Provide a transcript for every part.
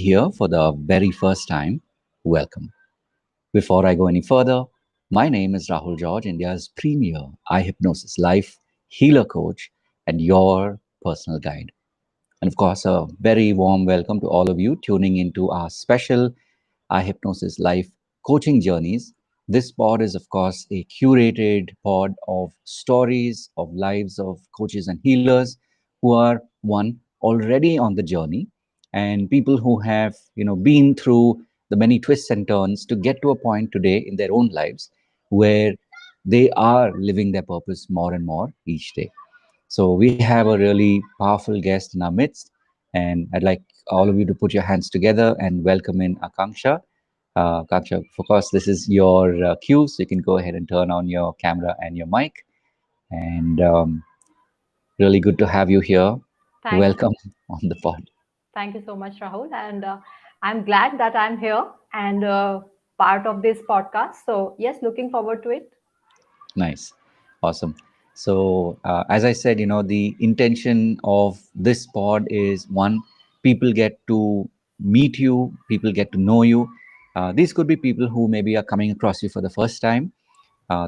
here for the very first time, welcome. Before I go any further, my name is Rahul George, India's premier iHypnosis life healer coach and your personal guide. And of course, a very warm welcome to all of you tuning into our special iHypnosis life coaching journeys. This pod is, of course, a curated pod of stories of lives of coaches and healers who are one already on the journey, and people who have been through the many twists and turns to get to a point today in their own lives where they are living their purpose more and more each day. So we have a really powerful guest in our midst, and I'd like all of you to put your hands together and welcome in Akanksha. Akanksha, of course, this is your cue, so you can go ahead and turn on your camera and your mic. And really good to have you here. Thank you. Welcome on the pod. Thank you so much, Rahul. And I'm glad that I'm here and part of this podcast. So, yes, looking forward to it. Nice. Awesome. So, as I said, the intention of this pod is one, people get to meet you, people get to know you. These could be people who maybe are coming across you for the first time.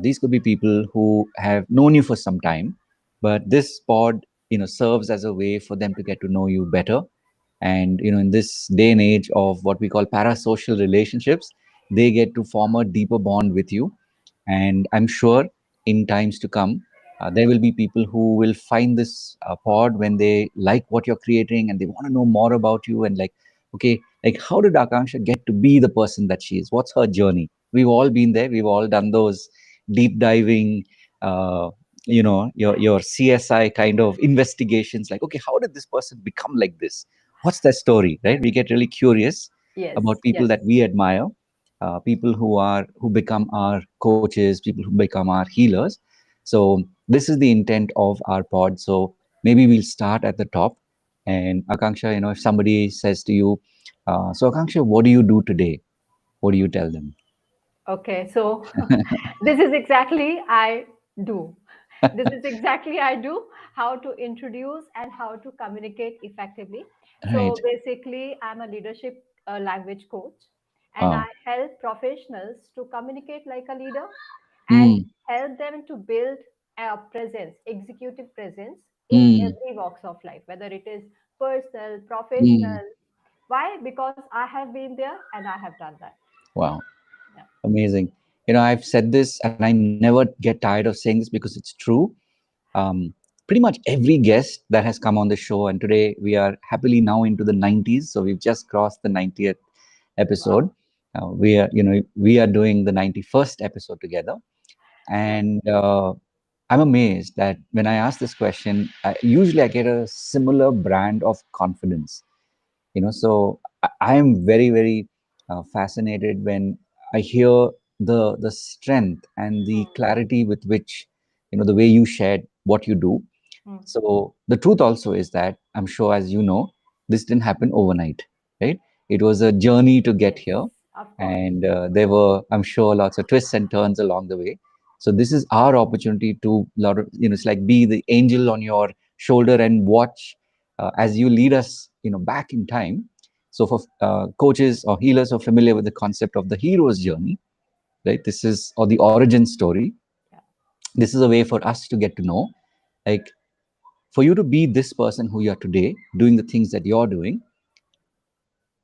These could be people who have known you for some time, but this pod, serves as a way for them to get to know you better. And in this day and age of what we call parasocial relationships, they get to form a deeper bond with you. And I'm sure in times to come, there will be people who will find this pod when they like what you're creating and they want to know more about you, and like, okay, like how did Akanksha get to be the person that she is? What's her journey? We've all been there. We've all done those deep diving, uh, your CSI kind of investigations. Like, okay, how did this person become like this? What's their story, right? We get really curious Yes, about people yes. that we admire, people who become our coaches, people who become our healers. So this is the intent of our pod. So maybe we'll start at the top. And Akanksha, if somebody says to you, so Akanksha, what do you do today? What do you tell them? Okay, so this is exactly I do. This is exactly I do how to introduce and how to communicate effectively. Right. So basically, I'm a leadership language coach and I Wow. help professionals to communicate like a leader and Mm, help them to build a presence, executive presence in mm, every walks of life, whether it is personal, mm. professional. Why? Because I have been there and I have done that. Wow. Yeah. Amazing. I've said this and I never get tired of saying this because it's true. Pretty much every guest that has come on the show, and today we are happily now into the 90s, so we've just crossed the 90th episode. Wow. We are doing the 91st episode together, Wow. and I'm amazed that when I ask this question, usually I get a similar brand of confidence. So I am very, very fascinated when I hear the strength and the clarity with which the way you shared what you do. Mm. So the truth also is that I'm sure, as you know, this didn't happen overnight, right? It was a journey to get Yes, here, of course. and there were, I'm sure, lots of twists and turns along the way. So this is our opportunity to, it's like be the angel on your shoulder and watch as you lead us, back in time. So for coaches or healers who are familiar with the concept of the hero's journey, right? This is or the origin story. Yeah. This is a way for us to get to know, like, for you to be this person who you are today, doing the things that you're doing.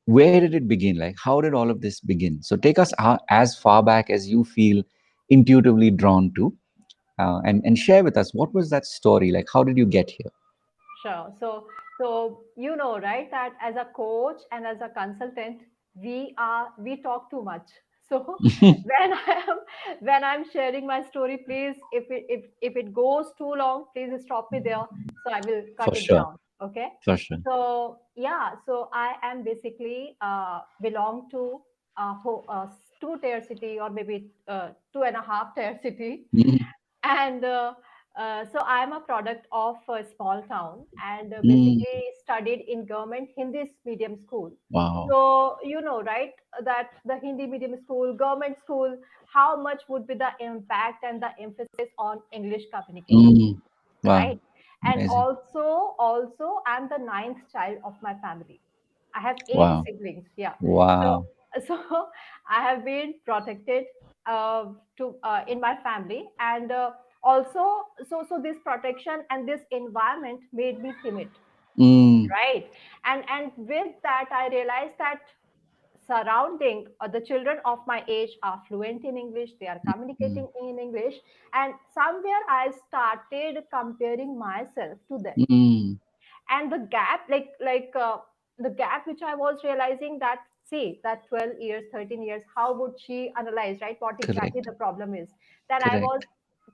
Where did it begin? Like, how did all of this begin? So take us as far back as you feel intuitively drawn to, and share with us what was that story like. How did you get here? Sure. So you know, right, that as a coach and as a consultant, we talk too much. So when I'm sharing my story, please, if it goes too long, please stop me there. So I will For cut it sure. down. Okay. For sure. So yeah, so I am basically belong to two-tier city or maybe two and a half tier city, Mhm. and so I'm a product of a small town and Mm. basically studied in government Hindi medium school. Wow. So you know, right, that the Hindi medium school, government school, how much would be the impact and the emphasis on English communication, Mm. Wow. right? And Amazing. also I'm the ninth child of my family. I have eight Wow. siblings. Yeah. So Wow. so I have been protected to in my family, and also so this protection and this environment made me timid, Mm, right? And with that, I realized that surrounding the children of my age are fluent in English, they are mm, communicating in English, and somewhere I started comparing myself to them. mm, And the gap, the gap which I was realizing, that see that 12 years, 13 years, how would she analyze, right, what exactly correct. the problem is. Then I was Correct.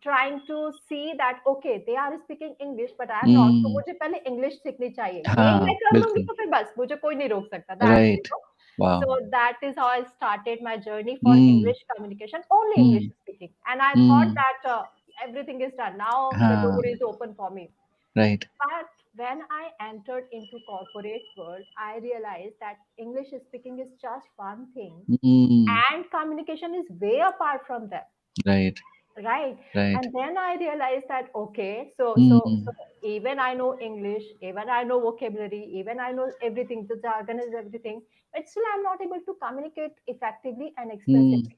trying to see that okay, they are speaking English but I am not, तो Mm, मुझे पहले English सीखनी चाहिए, ये मैं हाँ, कर लूंगी बिल्कुल. तो फिर बस मुझे कोई नहीं रोक सकता, that Right. Wow. so that is how I started my journey for Mm, English communication, only English mm, speaking. And I thought mm, that everything is done now, the door हाँ, is open for me. right. But when I entered into corporate world, I realized that English speaking is just one thing Mm, and communication is way apart from that, right. right? Right. And then I realized that okay, so Mm, even I know English, even I know vocabulary, even I know everything, the jargon is everything, but still I'm not able to communicate effectively and mm, expressively,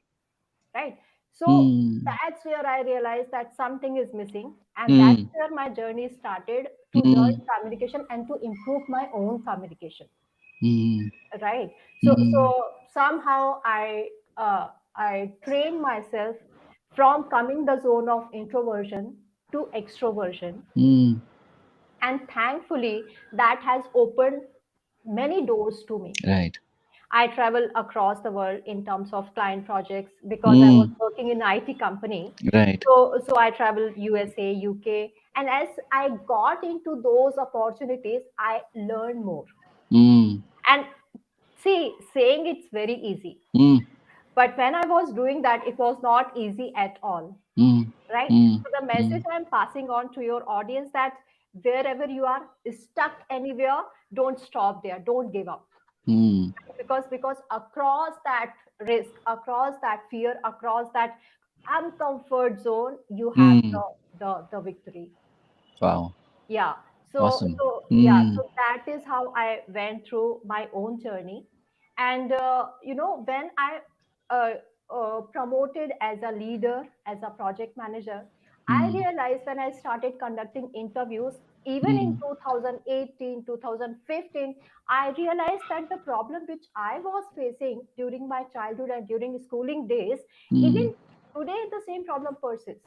right? So mm, that's where I realized that something is missing, and that's mm, where my journey started to learn mm, communication and to improve my own communication, mm, right? So mm, somehow I trained myself from coming the zone of introversion to extroversion, mm, and thankfully that has opened many doors to me. right. I travel across the world in terms of client projects because I was Mm, working in IT company. right. So I traveled USA, UK, and as I got into those opportunities, I learned more. Mm, And see, saying it's very easy, mm, but when I was doing that, it was not easy at all, mm, right? mm, So the message mm, I'm passing on to your audience, that wherever you are stuck anywhere, don't stop there, don't give up, mm, because across that risk, across that fear, across that uncomfort zone, you have mm. the victory. Wow. Yeah. so Awesome. so yeah, Mm, so that is how I went through my own journey. And when I uh, promoted as a leader, as a project manager, I mm, realized when I started conducting interviews, even in mm, 2018, 2015, I realized that the problem which I was facing during my childhood and during schooling days, even mm, today the same problem persists,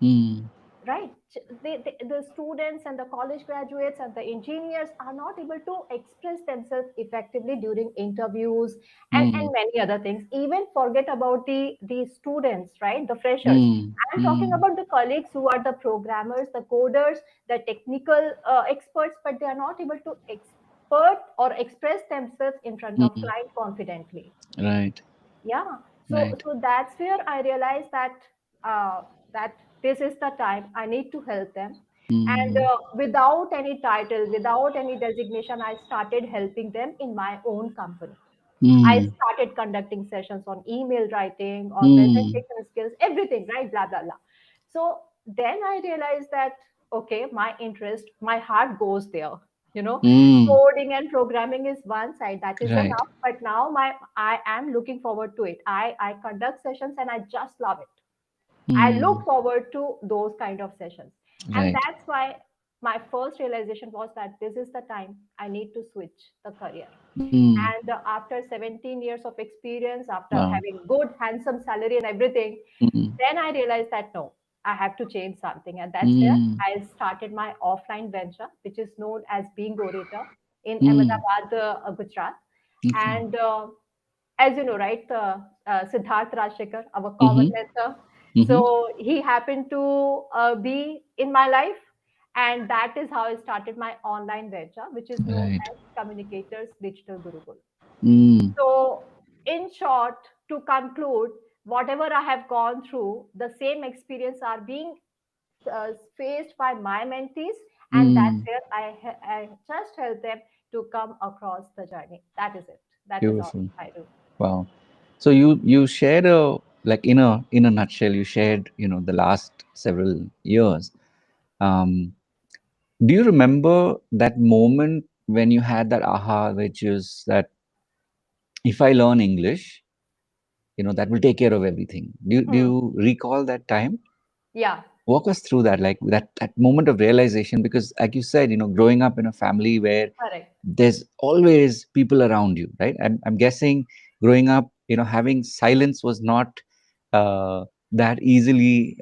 mm, right? The students and the college graduates and the engineers are not able to express themselves effectively during interviews, and mm, many other things. Even forget about the students, right, the freshers. mm, I'm talking mm, about the colleagues who are the programmers, the coders, the technical experts, but they are not able to expert or express themselves in front of mm. client confidently. Right. Yeah. so Right. so that's where I realized that that this is the time I need to help them. And Mm, without any title, without any designation, I started helping them in my own company. I mm, started conducting sessions on email writing or mm, presentation skills, everything, right? Blah, blah, blah. So then I realized that, okay, my interest, my heart goes there. You know, mm. coding and programming is one side, that is Right. enough. But now I am looking forward to it. I conduct sessions and I just love it. I Mm, look forward to those kind of sessions. And right. that's why my first realization was that this is the time I need to switch the career. Mm, And after 17 years of experience, after wow. having good, handsome salary and everything, Mm, then I realized that no, I have to change something. And that's where mm, I started my offline venture, which is known as Being Orator in mm. Ahmedabad, Gujarat. Okay. And as you know, right, Siddharth Rajshekar, our common Mm-hmm. mentor. Mm-hmm. So he happened to be in my life. And that is how I started my online venture, which is known Right. as Communicators Digital Gurukul. Mm, So, in short, to conclude, whatever I have gone through, the same experience are being faced by my mentees, and that's mm. where I just help them to come across the journey. That is it. That is all Beautiful. I do. Wow. So you shared a like in a nutshell, you shared, the last several years. Um, do you remember that moment when you had that aha, which is that if I learn English, that will take care of everything. Do Hmm. you recall that time? Yeah, Walk us through that, like that moment of realization, because like you said, growing up in a family where correct, there's always people around you, right? I'm guessing growing up, having silence was not that easily,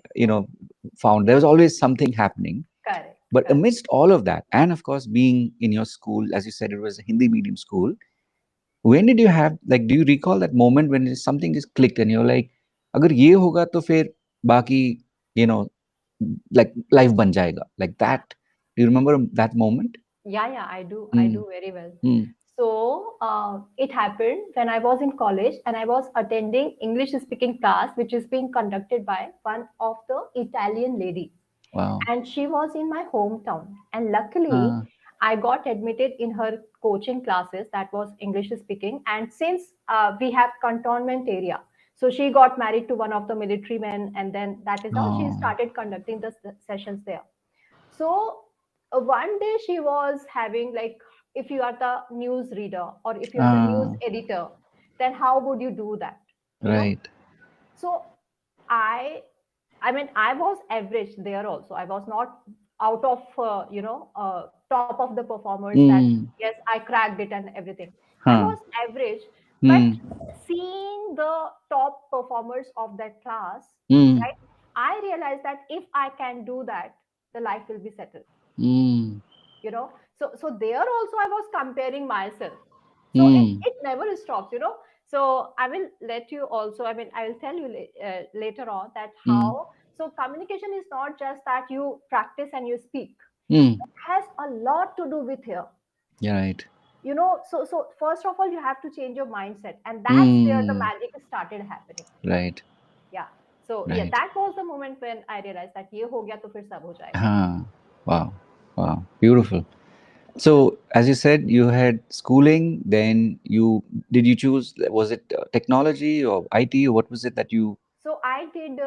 found. There was always something happening. correct, But correct. amidst all of that, and of course, being in your school, as you said, it was a Hindi medium school. When did you have, like, do you recall that moment when something just clicked and you're like, अगर ये होगा तो फिर बाकी, you know, like life ban jayega, like that? Do you remember that moment? Yeah, I do. I Mm, do very well. mm, So it happened when I was in college and I was attending English speaking class, which is being conducted by one of the Italian lady, wow. and she was in my hometown. And luckily, Uh, I got admitted in her coaching classes that was English speaking. And since we have cantonment area, so she got married to one of the military men, and then that is how she oh, started conducting the sessions there. So one day she was having like, if you are the news reader or if you are the news uh, editor, then how would you do that? You know. right. So I, I mean, I was average there also. I was not out of top of the performers that Mm, yes I cracked it and everything. I huh. was average, but Mm, seeing the top performers of that class, mm, right? I realized that if I can do that, the life will be settled, mm, so there also I was comparing myself. So it mm, it never stops. So I will let you also, I mean, I will tell you later on that mm, how. So communication is not just that you practice and you speak. mm. It has a lot to do with here. Yeah, right. So first of all you have to change your mindset, and that's where the Mm, magic started happening. right, Yeah. So yeah, right. that was the moment when I realized that ye ho gaya to fir sab ho jayega. Huh. Wow, wow, beautiful. So, as you said, you had schooling, then did you choose, was it technology or IT, or what was it that you, So I did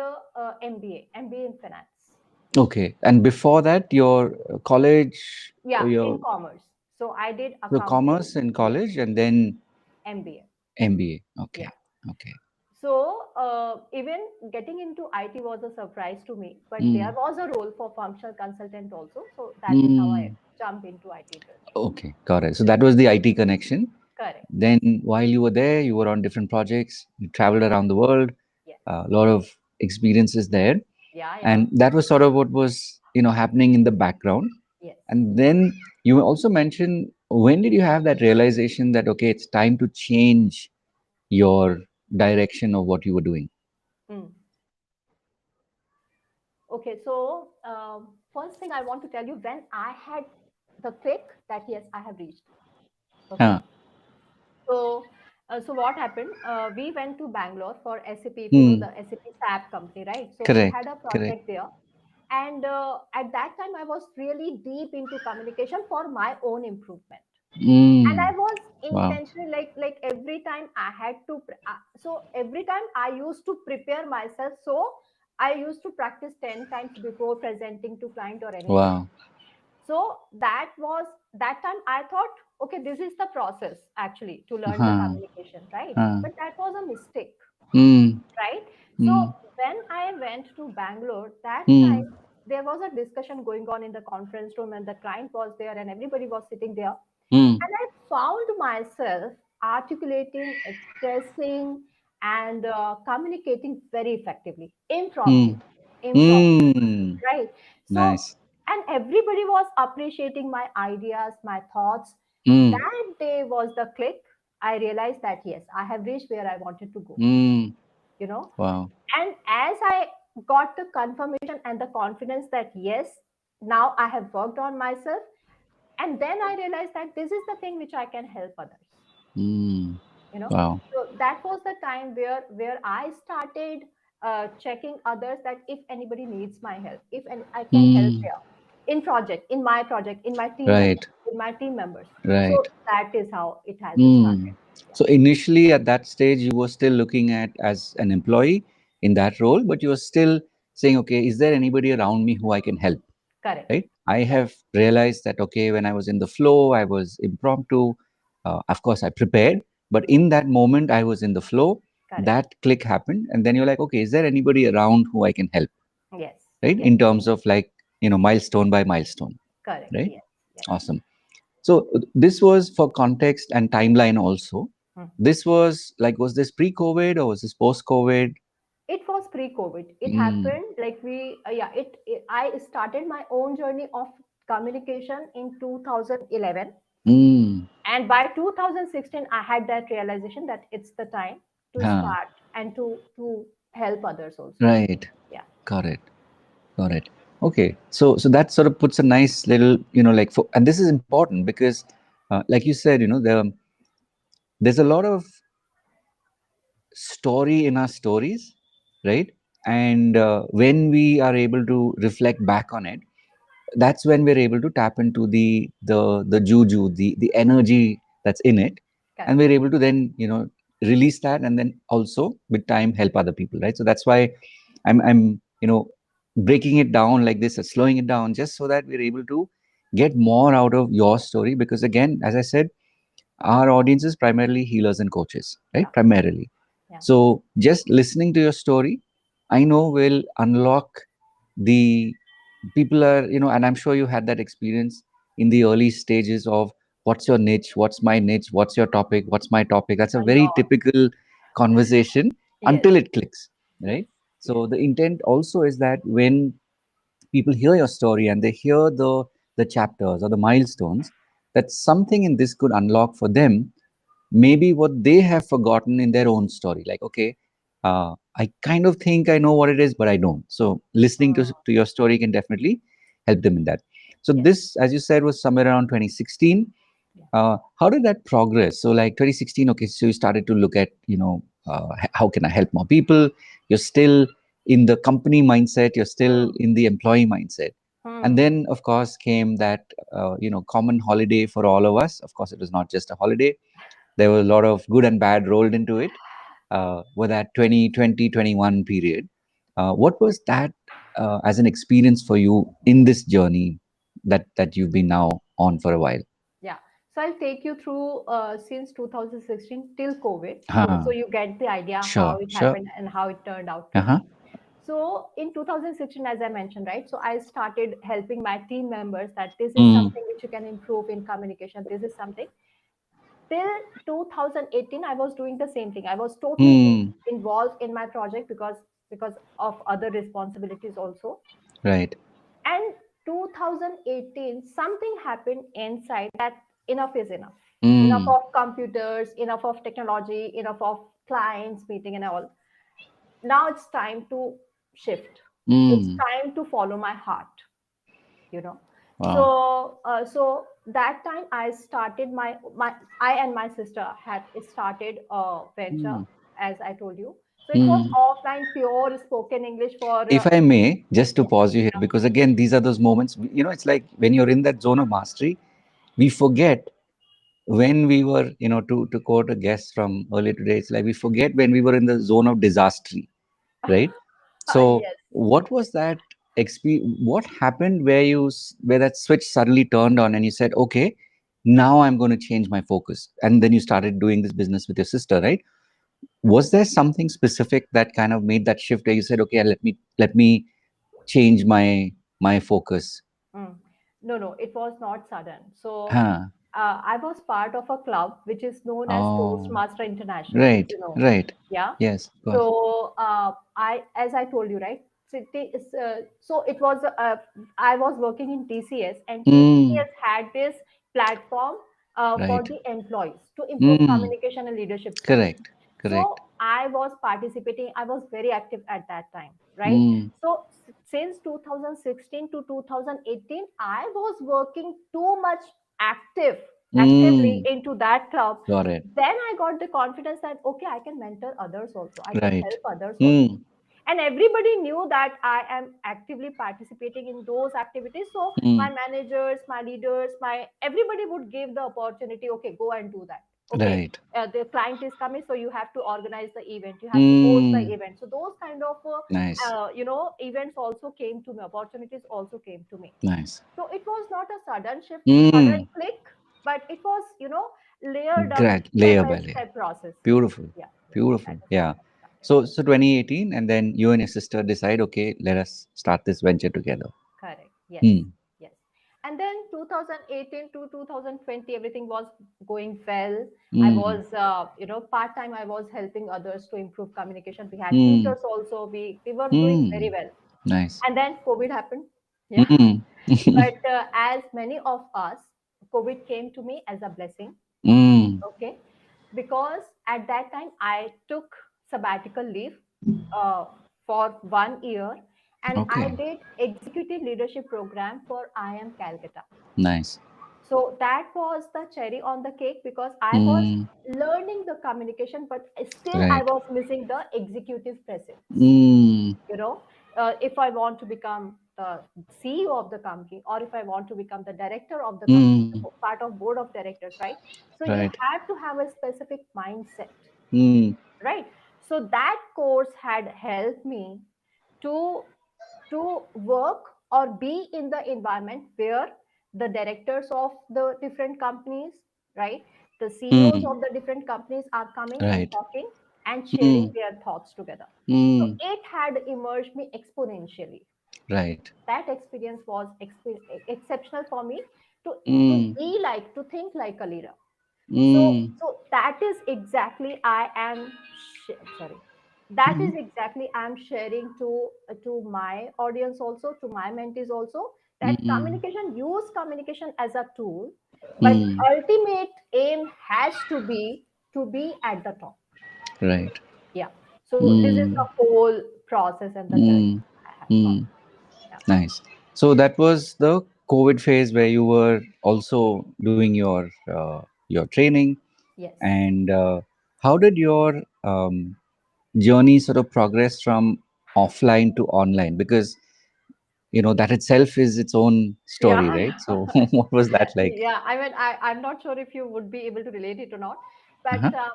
MBA in finance. okay. And before that, your college, Yeah, in your, commerce. So I did so accounting. commerce in Yes, college and then MBA. MBA. Okay, Yeah. okay. So even getting into IT was a surprise to me, but there Mm, was a role for functional consultant also. So that is how I mm, jumped into IT industry. okay, got it. So that was the IT connection. Correct. Then while you were there, you were on different projects, you traveled around the world, Yes. a lot of experiences there. Yeah. And that was sort of what was, happening in the background. Yes. And then you also mentioned, when did you have that realization that, okay, it's time to change your direction of what you were doing? Mm. Okay. So first thing I want to tell you, when I had the click that yes, I have reached. Okay. Huh. So, so what happened? We went to Bangalore for SAP, if you know Hmm. the SAP SAP company, right? So we Correct. had a Correct. project there. And at that time, I was really deep into communication for my own improvement. And Hmm. I was Wow. intentionally like every time I had to, so every time I used to prepare myself. So I used to practice 10 times before presenting to client or anything. Wow. So that was that time I thought, okay, this is the process actually to learn the Huh. communication, right? Huh. But that was a mistake, Hmm. right? So Hmm. when I went to Bangalore, that Hmm. time there was a discussion going on in the conference room, and the client was there, and everybody was sitting there. Hmm. And I found myself articulating, expressing, and communicating very effectively, Hmm. impromptu, Hmm. right? So, Nice. and everybody was appreciating my ideas, my thoughts. Hmm. That day was the click. I realized that yes, I have reached where I wanted to go, Hmm. you know. Wow. And as I got the confirmation and the confidence that yes, now I have worked on myself, and then I realized that this is the thing which I can help others, Hmm. you know. Wow. So that was the time where I started checking others, that if anybody needs my help, if any, I can help Hmm. there in my project, in my team Right. members, in my team members. So Right. that is how it has Hmm. started. Yeah, So initially at that stage, you were still looking at as an employee in that role, but you were still saying, okay, is there anybody around me who I can help? correct. Right? I have realized that, okay, when I was in the flow, I was impromptu. Of course, I prepared, but Mm. in that moment, I was in the flow. Correct. That click happened. And then you're like, okay, is there anybody around who I can help? Yes. Right? Yes. In terms of like, milestone by milestone. Correct. Right? Yes. Yes. Awesome. So this was for context and timeline also. Mm. This was like, was this pre-COVID or was this post-COVID? It was pre-COVID. It Mm, happened like yeah. I started my own journey of communication in 2011, mm, and by 2016, I had that realization that it's the time to huh, start and to help others also. right. Yeah. Got it. Got it. Okay. So that sort of puts a nice little, like for, and this is important because, like you said, there's a lot of story in our stories, right? And when we are able to reflect back on it, that's when we're able to tap into the juju, the energy that's in it, and Correct. we're able to then release that, and then also with time help other people, right? So that's why I'm breaking it down like this, slowing it down, just so that we're able to get more out of your story, because again, as I said, our audience is primarily healers and coaches, right? Yeah. Primarily. Yeah. So just listening to your story, I know will unlock the people are, and I'm sure you had that experience in the early stages of what's your niche, what's my niche, what's your topic, what's my topic. That's a A very lot. typical conversation Yes. until it clicks, Yes. right? Yes. So the intent also is that when people hear your story and they hear the chapters or the milestones, that something in this could unlock for them maybe what they have forgotten in their own story. Like, okay, I kind of think I know what it is, but I don't. So listening Mm. to your story can definitely help them in that. So Yes. this, as you said, was somewhere around 2016. Yeah. How did that progress? So like 2016, okay, so you started to look at, how can I help more people? You're still in the company mindset, you're still Mm. in the employee mindset. And Mm. then, of course, came that, common holiday for all of us. Of course, it was not just a holiday. There was a lot of good and bad rolled into it with that 2020-21 period. What was that as an experience for you in this journey that you've been now on for a while? Yeah. So I'll take you through since 2016 till COVID. So Huh. you get the idea how Sure, it sure. happened and how it turned out to Uh-huh. be. So in 2016, as I mentioned, right? So I started helping my team members that this is Mm, something which you can improve in communication. This is something. Till 2018, I was doing the same thing. I was totally mm, involved in my project because of other responsibilities also. right. And 2018, something happened inside that enough is enough. Enough Mm, of computers, enough of technology, enough of clients meeting and all. Now it's time to shift. It's mm. time to follow my heart, you know. Wow. So that time I started my I and my sister had started a venture, Mm, as I told you. So it was mm. offline, pure spoken English for If I may, just to yeah, pause you here, because again, these are those moments, it's like when you're in that zone of mastery, we forget when we were, to quote a guest from earlier today, it's like we forget when we were in the zone of disaster, right? So, yes. what was that experience? What happened where where that switch suddenly turned on and you said, okay, now I'm going to change my focus, and then you started doing this business with your sister, right? Was there something specific that kind of made that shift where you said, okay, let me change my focus? Mm. No, no, it was not sudden. So Huh. I was part of a club which is known as Oh, Toastmaster International, if right, you know. right. Yeah. Yes, of course. So as I told you, right? So it was, I was working in TCS, and Mm, TCS had this platform for right. the employees to improve Mm, communication and leadership skills. correct, So correct. I was participating. I was very active at that time, right? Mm, So since 2016 to 2018, I was working too much active, actively mm, into that club. got it. Then I got the confidence that okay, I can mentor others also. I can Right. help others also. Mm, And everybody knew that I am actively participating in those activities. So my mm, managers, my leaders, my everybody would give the opportunity. Okay, go and do that. Okay, Right. the client is coming, so you have to organize the event, you have to host the Mm. event. So those kind of Nice. events also came to me, opportunities also came to me. Nice. So it was not a sudden shift, sudden Mm. click, but it was, layered up, Great. step Layer by by layer. step process. Beautiful. Yeah, yeah, Beautiful. that is how Yeah. it started. So 2018, and then you and your sister decide, okay, let us start this venture together. Correct. Yes. Hmm. Yes. And then 2018 to 2020, everything was going well. I Hmm. was, part time. I was helping others to improve communication. We had Hmm. tutors also. We were doing Hmm. very well. Nice. And then COVID happened. Yeah. Hmm. But as many of us, COVID came to me as a blessing. Hmm. Okay, because at that time I took sabbatical leave uh, for 1 year, and I Okay. did executive leadership program for IM Calcutta. Nice. So that was the cherry on the cake, because I was Hmm. learning the communication, but still I Right. was missing the executive presence. Hmm. you know if I want to become the CEO of the company, or if I want to become the director of the company, Hmm. part of board of directors, right? So you Right. have to have a specific mindset, Hmm. right? So that course had helped me to work or be in the environment where the directors of the different companies, right, the CEOs Hmm. of the different companies are coming and Right. talking and Hmm. sharing their thoughts together. So Hmm. it had immersed me exponentially. Right. That experience was exceptional for me, to Hmm. be like, to think like a leader. So Hmm. that is exactly I am sorry, that Hmm. is exactly I'm sharing to my audience also, to my mentees also, that Hmm. communication as a tool, but Hmm. ultimate aim has to be at the top. Right. Yeah. So this is the Hmm. whole process and the journey Hmm. I have gone. Hmm. Yeah. Nice. So that was the COVID phase where you were also doing your training. Yes. And how did your journey sort of progress from offline to online? Because that itself is its own story, Yeah. right? So what was that like? Yeah. I mean, I'm not sure if you would be able to relate it or not, but Uh-huh.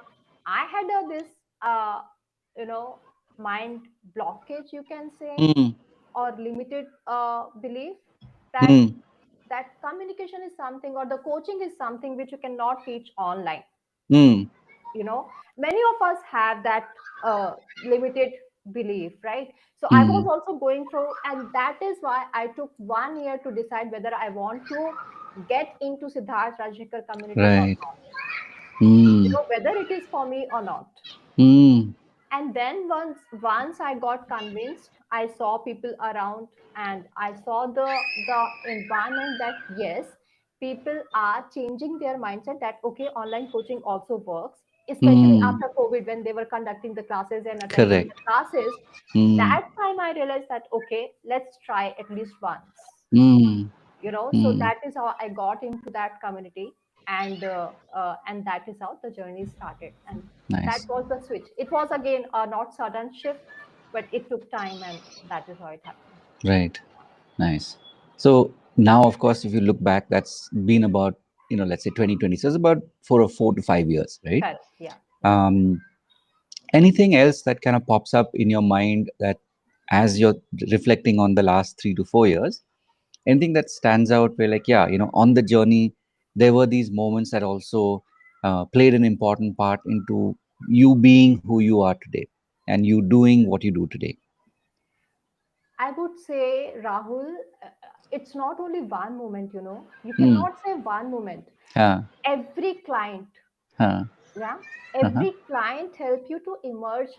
I had this, uh, you know, mind blockage, you can say, Mm, or limited belief that mm, communication is something, or the coaching is something which you cannot teach online. mm, Many of us have that limited belief, right? So I was mm. also going through, and that is why I took 1 year to decide whether I want to get into Siddharth Rajnikar community or Right. not, Mm, whether it is for me or not. mm, And then once I got convinced, I saw people around, and I saw the environment, that yes, people are changing their mindset, that okay, online coaching also works, especially mm. after COVID, when they were conducting the classes and attending the Correct. classes. Mm, That time I realized that okay, let's try at least once. mm, So mm. that is how I got into that community, and that is how the journey started, and that Nice. was the switch. It was again a not sudden shift, but it took time, and that is how it happened. Right. Nice. So now, of course, if you look back, that's been about, let's say 2020. So it's about 4 to 5 years, right? Correct. Yeah. Yeah. Um, Anything else that kind of pops up in your mind that as you're reflecting on the last 3 to 4 years, anything that stands out where, like, yeah, on the journey, there were these moments that also played an important part into you being who you are today and you doing what you do today. I would say, Rahul, it's not only one moment. You Hmm. cannot say one moment. Huh. Every client, Huh. yeah, Uh-huh. every client help you to emerge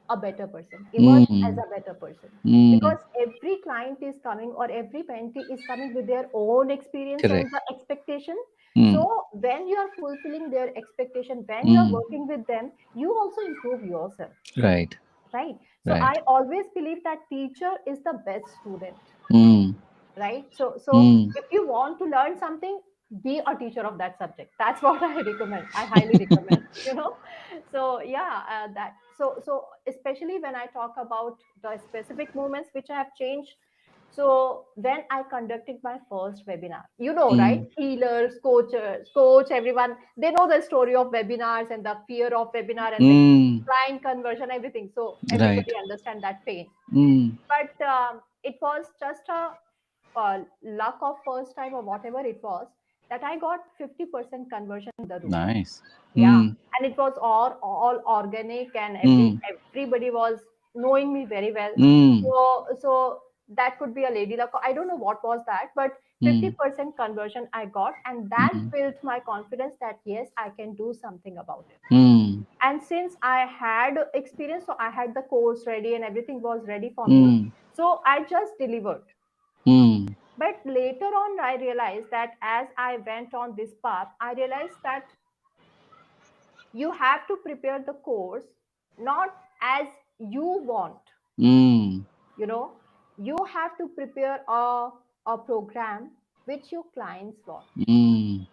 a better person, emerge as Hmm. a better person, Hmm. because every client is coming, or every mentee is coming with their own experience and Correct. the expectation. Hmm. So when you are fulfilling their expectation, when you are Hmm. working with them, you also improve yourself, Right. right? So Right. I always believe that teacher is the best student, Hmm. right? So Hmm. if you want to learn something, be a teacher of that subject. That's what I recommend. I highly recommend. So yeah, especially when I talk about the specific moments which I have changed. So when I conducted my first webinar, you know, right? Mm. Healers, coaches, coach, everyone, they know the story of webinars and the fear of webinar and the Mm. client conversion, everything. So Right. everybody understand that pain. Mm. But it was just a luck of first time or whatever it was that I got 50% conversion in the room. Nice. Yeah, Mm. and it was all organic, and Mm. everybody was knowing me very well. Mm. So that could be a lady luck. I don't know what was that, but Mm. 50% conversion I got, and that Mm. built my confidence that yes, I can do something about it. Mm. And since I had experience, so I had the course ready and everything was ready for me, Mm. so I just delivered. Mm. But later on I realized that as I went on this path, I realized that you have to prepare the course not as you want, Mm. you know, you have to prepare a program which your clients want, Mm.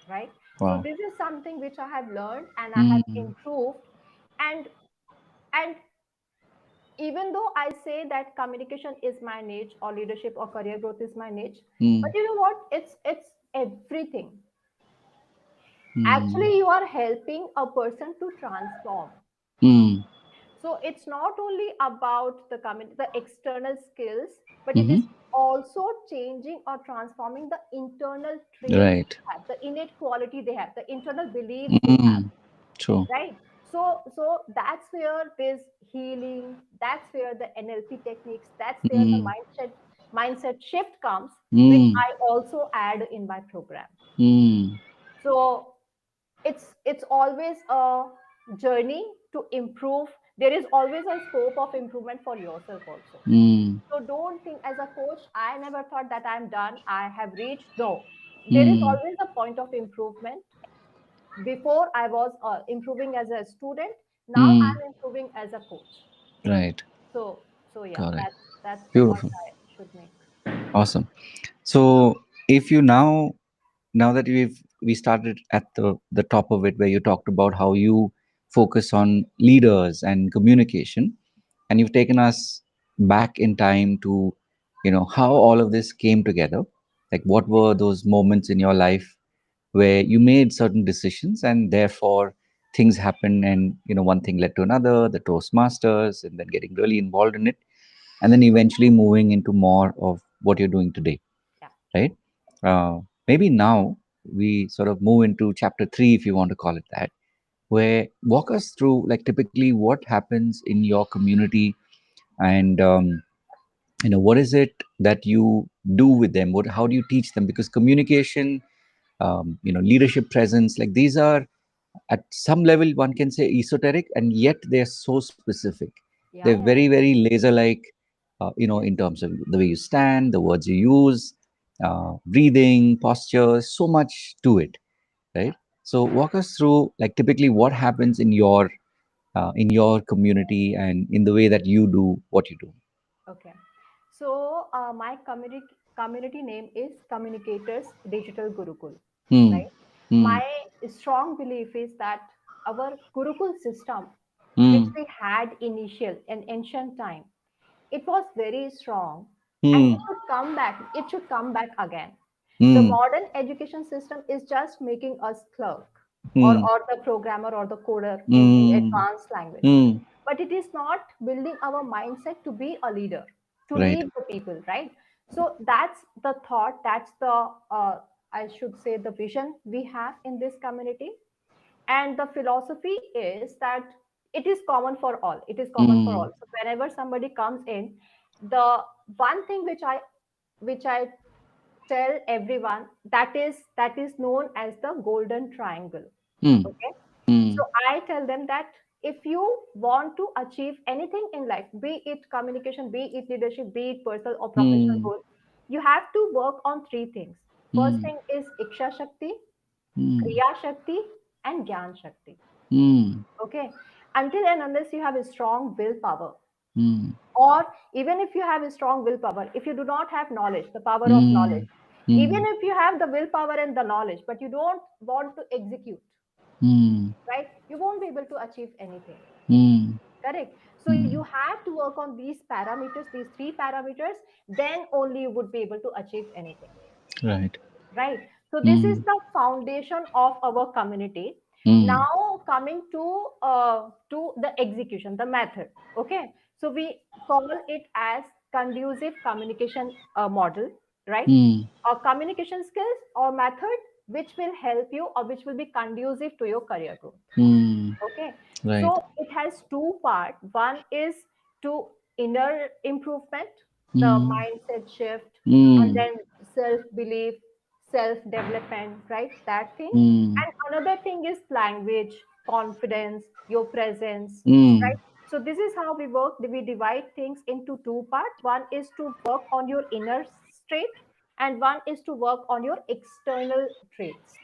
right? So Wow. this is something which I have learned and I have Mm. improved. And and even though I say that communication is my niche or leadership or career growth is my niche, but Mm. you know what, it's everything. Mm. Actually you are helping a person to transform. Mm. So it's not only about the external skills, but it is Mm-hmm. also changing or transforming the internal traits Right. they have, the innate quality they have, the internal beliefs they have, Mm. True. right? So that's where this healing, that's where the NLP techniques, that's where the Mm. mindset shift comes, which Mm. I also add in my program. Mm. So it's always a journey to improve. There is always a scope of improvement for yourself also. Mm. So don't think as a coach, I never thought that I'm done, I have reached. No, there is Mm. always a point of improvement. Before I was improving as a student, now Mm. I'm improving as a coach. Right. So yeah, Correct. that's the point Beautiful. I should make. Awesome. So if you now that we started at the top of it where you talked about how you focus on leaders and communication, and you've taken us back in time to how all of this came together, like what were those moments in your life where you made certain decisions and therefore things happened, and one thing led to another, the Toastmasters, and then getting really involved in it, and then eventually moving into more of what you're doing today, Yeah. right? Maybe now we sort of move into chapter 3, if you want to call it that, where walk us through, like, typically what happens in your community, and what is it that you do with them, how do you teach them, because communication, leadership presence, like these are at some level one can say esoteric, and yet they're so specific. They're Yeah, very, very laser like, in terms of the way you stand, the words you use, breathing, posture, so much to it, yeah. right? So walk us through, like, typically what happens in your community and in the way that you do what you do. Okay. So my community name is Communicators Digital Gurukul, Hmm. right? Hmm. My strong belief is that our Gurukul system, which Hmm. we had initial in ancient time, it was very strong, and Hmm. it should come back again. The Hmm. modern education system is just making us clerk, Hmm. or the programmer or the coder using Hmm. advanced language, Hmm. but it is not building our mindset to be a leader, to Right. lead the people, right? So that's the thought, that's the I should say the vision we have in this community. And the philosophy is that it is common for all, it is common for Hmm. all. So whenever somebody comes in, the one thing which I tell everyone, that is known as the golden triangle. Hmm. Okay. Hmm. So I tell them that if you want to achieve anything in life, be it communication, be it leadership, be it personal or professional Hmm. goal, you have to work on three things. First Hmm. thing is iksha shakti, Hmm. kriya shakti, and gyan shakti. Hmm. Okay. Until and unless you have a strong willpower, Hmm. or even if you have a strong willpower, if you do not have knowledge, the power of Hmm. knowledge, even Hmm. if you have the willpower and the knowledge, but you don't want to execute, Hmm. right, you won't be able to achieve anything. Hmm. Correct. So you have to work on these parameters, these three parameters, then only you would be able to achieve anything. Right. Right. So this is Mm. the foundation of our community. Mm. Now coming to the execution, the method. Okay. So we call it as conducive communication model, right? Mm. Or communication skills or method which will help you or which will be conducive to your career growth. Mm. Okay. Right. So it has two parts. One is to inner improvement, the Mm. mindset shift, and Mm. then self belief, self development, right? That thing. Mm. And another thing is language, confidence, your presence, Mm. right? So this is how we work. We divide things into two parts. One is to work on your inner trait, and one is to work on your external traits.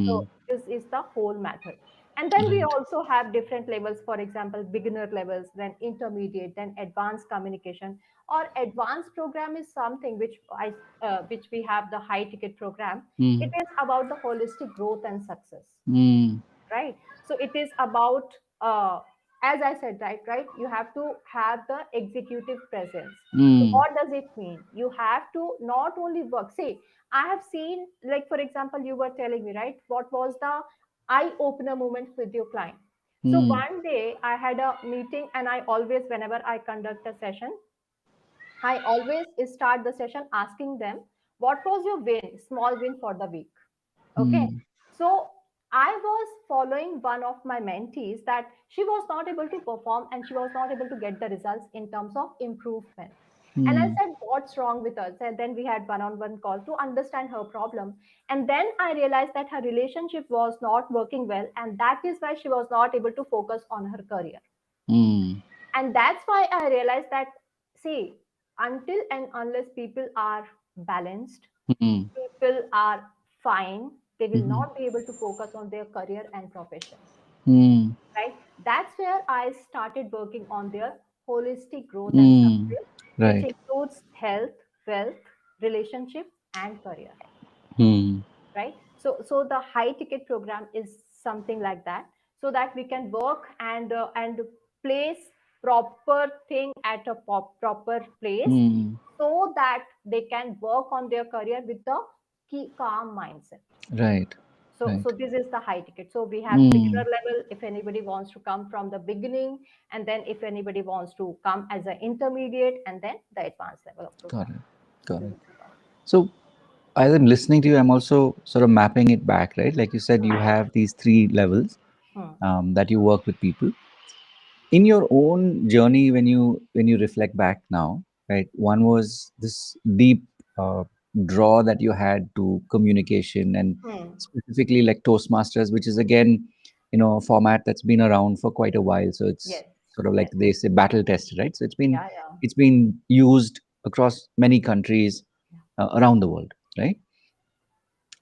So Mm. this is the whole method. And then we Right. also have different levels, for example, beginner levels, then intermediate, then advanced communication. Or advanced program is something which we have the high ticket program. It Mm. is about the holistic growth and success, Mm. right? So it is about as I said, right, you have to have the executive presence. So Mm. what does it mean? You have to not only work. See, I have seen, like for example, you were telling me, right, what was the eye opener moment with your client. So Mm. one day I had a meeting, and I always, whenever I conduct a session, I always start the session asking them, what was your win, small win for the week? Okay. Mm. So I was following one of my mentees that she was not able to perform and she was not able to get the results in terms of improvement. And I Mm. said, what's wrong with us? And then we had one on one call to understand her problem. And then I realized that her relationship was not working well. And that is why she was not able to focus on her career. Mm. And that's why I realized that, see, until and unless people are balanced, Mm. people are fine, they will Mhm. not be able to focus on their career and profession, Mm. right? That's where I started working on their holistic growth and Mm. success, which Right. includes health, wealth, relationship, and career, Mm. right? So the high ticket program is something like that, so that we can work and place proper thing at a proper place, Mm. so that they can work on their career with the key calm mindset. Right. So Right. this is the high ticket. So we have beginner Mm. level if anybody wants to come from the beginning, and then if anybody wants to come as an intermediate, and then the advanced level of Got program. it. So Got this it. is the So as I'm listening to you, I'm also sort of mapping it back, right? Like you said, you have these three levels hmm. that you work with people. In your own journey, when you reflect back now, right? One was this deep uh, draw that you had to communication, and Hmm. specifically like Toastmasters, which is again, a format that's been around for quite a while. So it's Yes, sort of like yes, they say battle tested, right? So it's been yeah, yeah, it's been used across many countries yeah. around the world, right?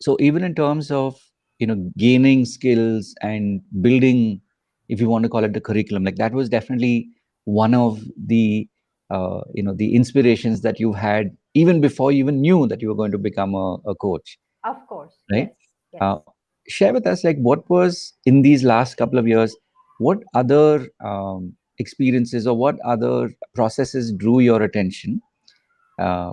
So even in terms of gaining skills and building, if you want to call it the curriculum, like that was definitely one of the the inspirations that you had even before you even knew that you were going to become a coach, Of course, right? yes, yes. uh, Share with us, like, what was in these last couple of years, what other experiences or what other processes drew your attention,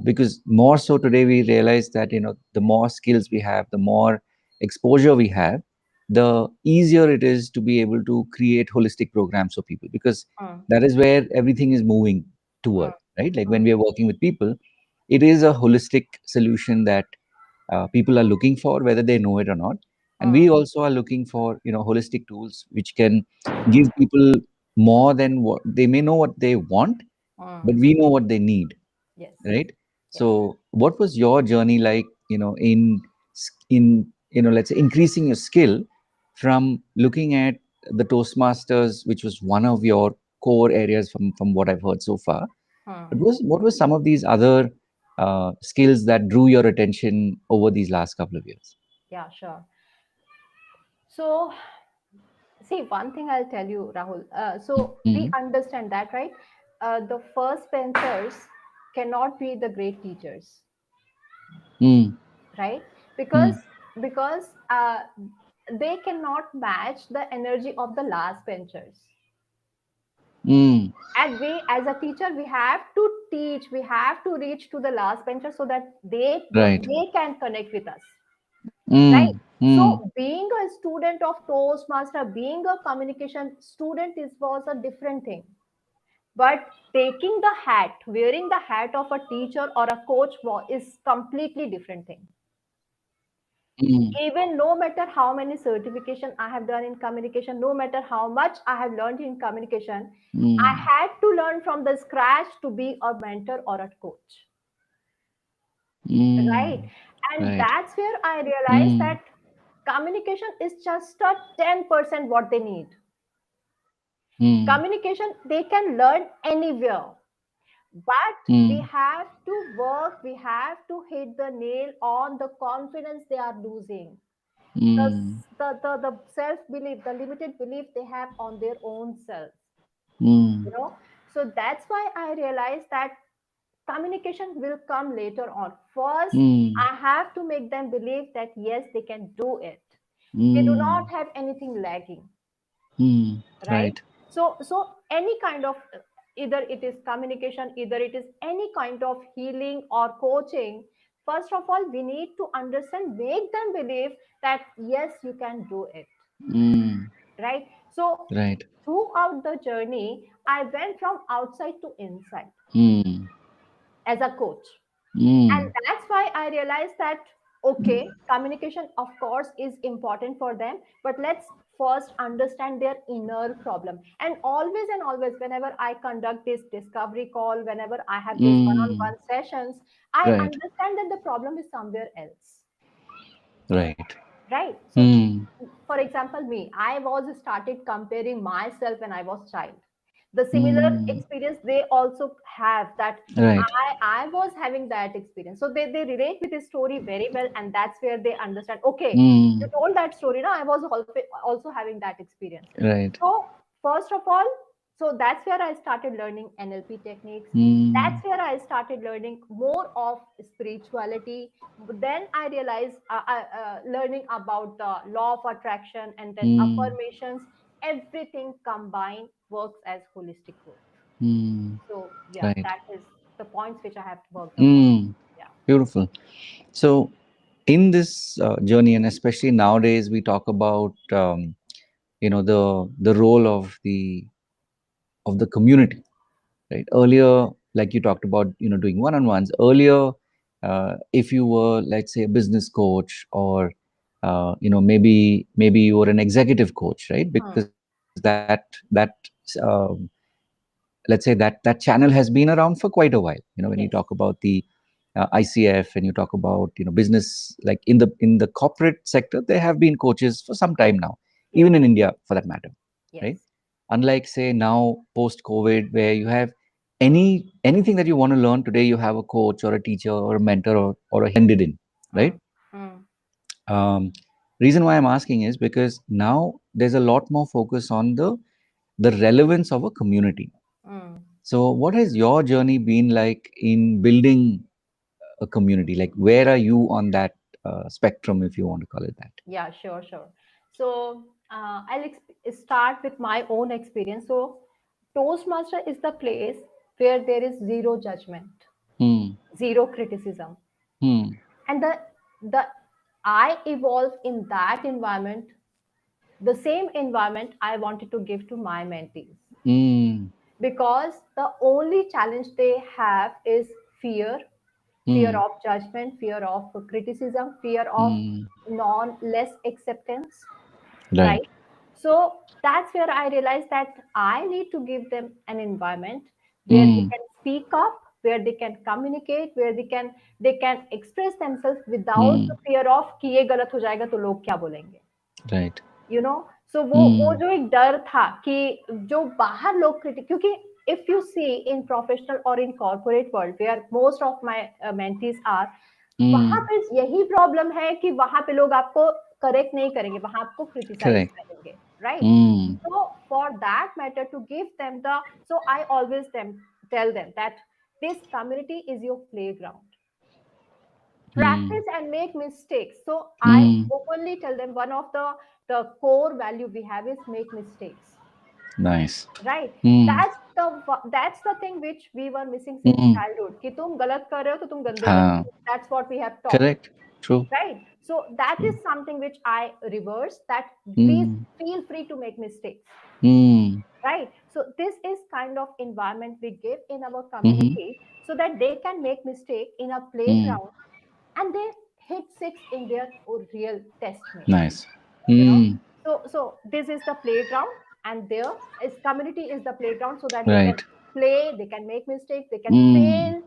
because more so today we realize that the more skills we have, the more exposure we have, the easier it is to be able to create holistic programs for people, because Hmm. that is where everything is moving Hmm. toward, right? Like when Hmm. we are working with people, it is a holistic solution that people are looking for, whether they know it or not. And we Hmm. also are looking for holistic tools which can give people more than what they may know what they want, but Hmm. we know what they need, Yes, right? yes. So what was your journey like, in let's say increasing your skill from looking at the Toastmasters, which was one of your core areas from what I've heard so far, but Hmm. what was some of these other skills that drew your attention over these last couple of years? Yeah, sure. So see, one thing I'll tell you, Rahul. So we Mm, understand that, right? The first Spencers cannot be the great teachers, mm, right? because mm, because they cannot match the energy of the last benchers. Mm. And we, as a teacher, we have to teach, we have to reach to the last bencher so that Right. they can connect with us, right? Mm. So Mm. being a student of Toastmaster, being a communication student is was a different thing. But taking the hat, wearing the hat of a teacher or a coach is completely different thing. Mm. Even no matter how many certification I have done in communication, no matter how much I have learned in communication, I Mm. had to learn from the scratch to be a mentor or a coach, right? Mm. And Right. that's where I realized Mm. that communication is just a 10% what they need. Mm. Communication they can learn anywhere, but we Mm. have to work, we have to hit the nail on the confidence they are losing, the Mm. the self belief, the limited belief they have on their own self, Mm. you know. So that's why I realized that communication will come later on. First, Mm. I have to make them believe that yes, they can do it, they do Mm. not have anything lagging, Mm. right? Right. So any kind of, either it is communication, either it is any kind of healing or coaching, first of all we need to understand, make them believe that yes, you can do it, Mm. right? So Right. throughout the journey I went from outside to inside Mm. as a coach. And Mm. that's why I realized that okay, communication of course is important for them, but let's first understand their inner problem. And always whenever I conduct this discovery call, whenever I have these one on Mm. one sessions, I Right. understand that the problem is somewhere else, Right. right? So Mm. for example, me, I was started comparing myself when I was child, the similar Mm. experience they also have, that Right. I was having that experience, so they relate with this story very well, and that's where they understand, okay, you Mm. told that story, now I was also having that experience. Right. So first of all, so that's where I started learning NLP techniques, Mm. that's where I started learning more of spirituality. Then I realized learning about the law of attraction and then Mm. affirmations, everything combined works as holistic growth. Mm. So yeah, Right. that is the points which I have worked upon. Mm. Yeah. Beautiful. So, in this journey, and especially nowadays, we talk about the role of the community, right? Earlier, like you talked about, doing one-on-ones. Earlier, if you were, let's say, a business coach, or maybe you were an executive coach, right? Hmm. Because um, let's say that channel has been around for quite a while. When you talk Yes. about the ICF, and you talk about business, like in the corporate sector, there have been coaches for some time now, Yes. even in India for that matter, Yes. right? Unlike, say, now post COVID, where you have anything that you want to learn today, you have a coach or a teacher or a mentor, or a handed in, right? Hmm. Hmm. um, Reason why I'm asking is because now there's a lot more focus on the relevance of a community. Hmm. So, what has your journey been like in building a community? Like, where are you on that spectrum, if you want to call it that? Yeah, sure, sure. So I'll start with my own experience. So Toastmaster is the place where there is zero judgment, Hmm. zero criticism, Hmm. and the I evolve in that environment, the same environment I wanted to give to my mentees, Hmm. because the only challenge they have is fear, fear Hmm. of judgment, fear of criticism, fear of Hmm. non less acceptance, Right. right? So that's where I realized that I need to give them an environment where they Hmm. can speak up, where they can communicate, where they can express themselves without Hmm. the fear of कि ये गलत हो जाएगा तो लोग क्या बोलेंगे, Right. You know. सो वो Hmm. जो एक डर था कि जो बाहर लोग क्रिटिक, क्योंकि if you see in professional और in corporate world where most of my mentees are, वहां Hmm. पे यही प्रॉब्लम है कि वहां पे लोग आपको करेक्ट नहीं करेंगे, वहां आपको क्रिटिसाइज Correct. करेंगे, right? Hmm. So for that matter, to give them the, so I always tell them that this community is your playground, Hmm. practice and make mistakes. So I Hmm. openly tell them one of the core value we have is make mistakes. Nice. right? Hmm. That's the thing which we were missing since Hmm. childhood, कि तुम गलत कर रहे हो तो तुम गंदे हाँ. बच्चे हो. That's what we have taught, Correct. True. right? So that True. is something which I reverse, that please Hmm. feel free to make mistakes, Hmm. right? So this is kind of environment we give in our Hmm. community so that they can make mistake in a Hmm. playground and they hit six in their real test mates, Nice. you know. Hmm. So this is the playground, and there is community is the playground so that they can Right. play, they can make mistakes, they can Hmm. fail,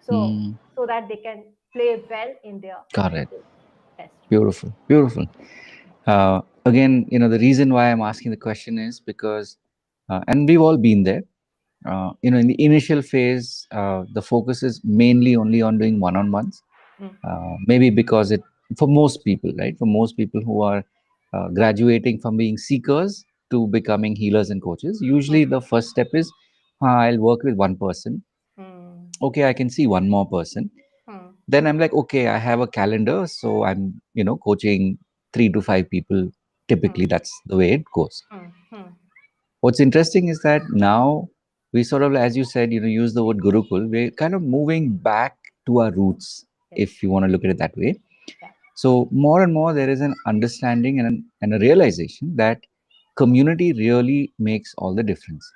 so Hmm. so that they can play well in their Got it. test. Beautiful. Beautiful. Again, the reason why I'm asking the question is because, and we've all been there. In the initial phase, the focus is mainly only on doing one-on-ones. Mm, Maybe because it, for most people, right? For most people who are graduating from being seekers to becoming healers and coaches, usually mm, the first step is, I'll work with one person. mm, Okay, I can see one more person. mm, Then I'm like, okay, I have a calendar, so I'm coaching 3 to 5 people. mm, Typically, that's the way it goes. mm, mm. What's interesting is that now we sort of, as you said, use the word Gurukul. We're kind of moving back to our roots, Yes. if you want to look at it that way. Yeah. So more and more there is an understanding and a realization that community really makes all the difference,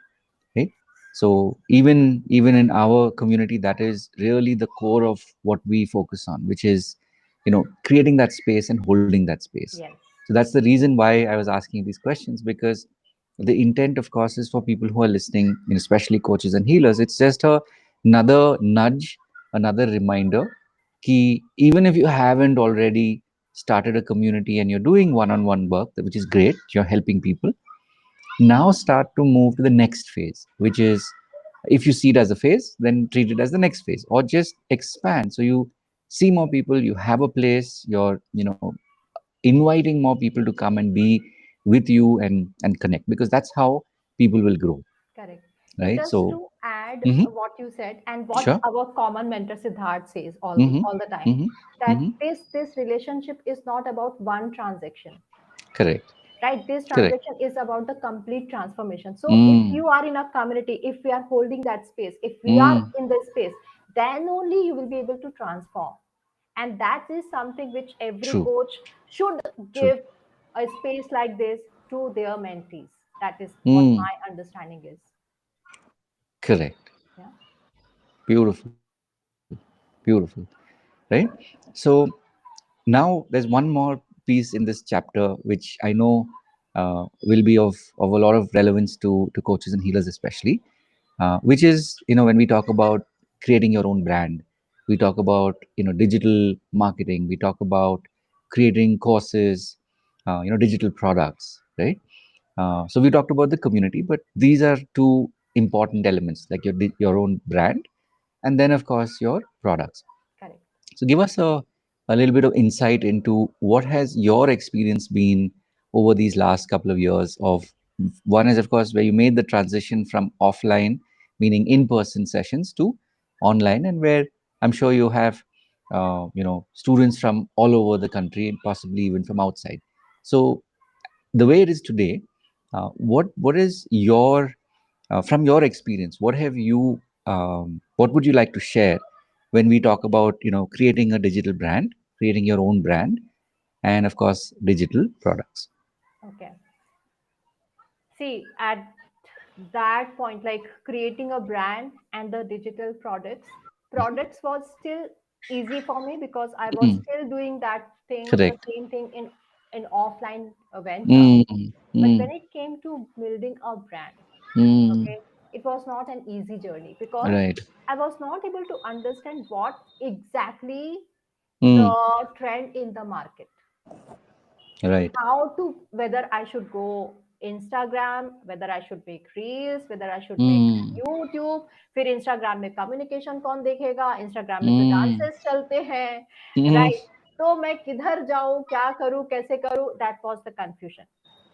right? So even in our community, that is really the core of what we focus on, which is creating that space and holding that space. Yes. So that's the reason why I was asking these questions, because the intent, of course, is for people who are listening, especially coaches and healers. It's just another nudge, another reminder key. Even if you haven't already started a community and you're doing one-on-one work, which is great, you're helping people, now start to move to the next phase, which is, if you see it as a phase, then treat it as the next phase, or just expand. So you see more people, you have a place, you're inviting more people to come and be with you and connect, because that's how people will grow, Correct. So right? just So to add mhm, what you said and what sure. our common mentor Siddharth says Hmm. all the time, Hmm. that Hmm. this relationship is not about one transaction, Correct. right? This Correct. transaction is about the complete transformation. So if Mm, you are in a community, if we are holding that space, if we are mm, in this space, then only you will be able to transform. And that is something which every true. coach should True. give a space like this to their mentees. That is what Mm, my understanding is. correct. Yeah. Beautiful. Beautiful. Right? So now there's one more piece in this chapter which I know will be of a lot of relevance to coaches and healers especially, which is, when we talk about creating your own brand, we talk about digital marketing, we talk about creating courses, digital products, right? So we talked about the community, but these are two important elements, like your own brand, and then of course your products. Correct. So give us a little bit of insight into what has your experience been over these last couple of years of, one is of course where you made the transition from offline, meaning in-person sessions, to online, and where I'm sure you have students from all over the country and possibly even from outside. So the way it is today, what is your from your experience, what have you what would you like to share when we talk about creating a digital brand, creating your own brand, and of course digital products? Okay. See, at that point, like creating a brand and the digital products was still easy for me because I was Mm, still doing that thing, the correct. same thing in offline venture. Mm, But mm, when it came to building a brand, mm, okay, it was not an easy journey because right. I was not able to understand what exactly Mm, the trend in the market, right. how to, whether I should go Instagram, whether I should make reels, whether I should make Mm, YouTube. फिर Instagram में communication कौन देखेगा? Instagram में तो mm, dances चलते हैं, mm, right? तो मैं किधर जाऊँ, क्या करूँ, कैसे करूँ? That was the confusion.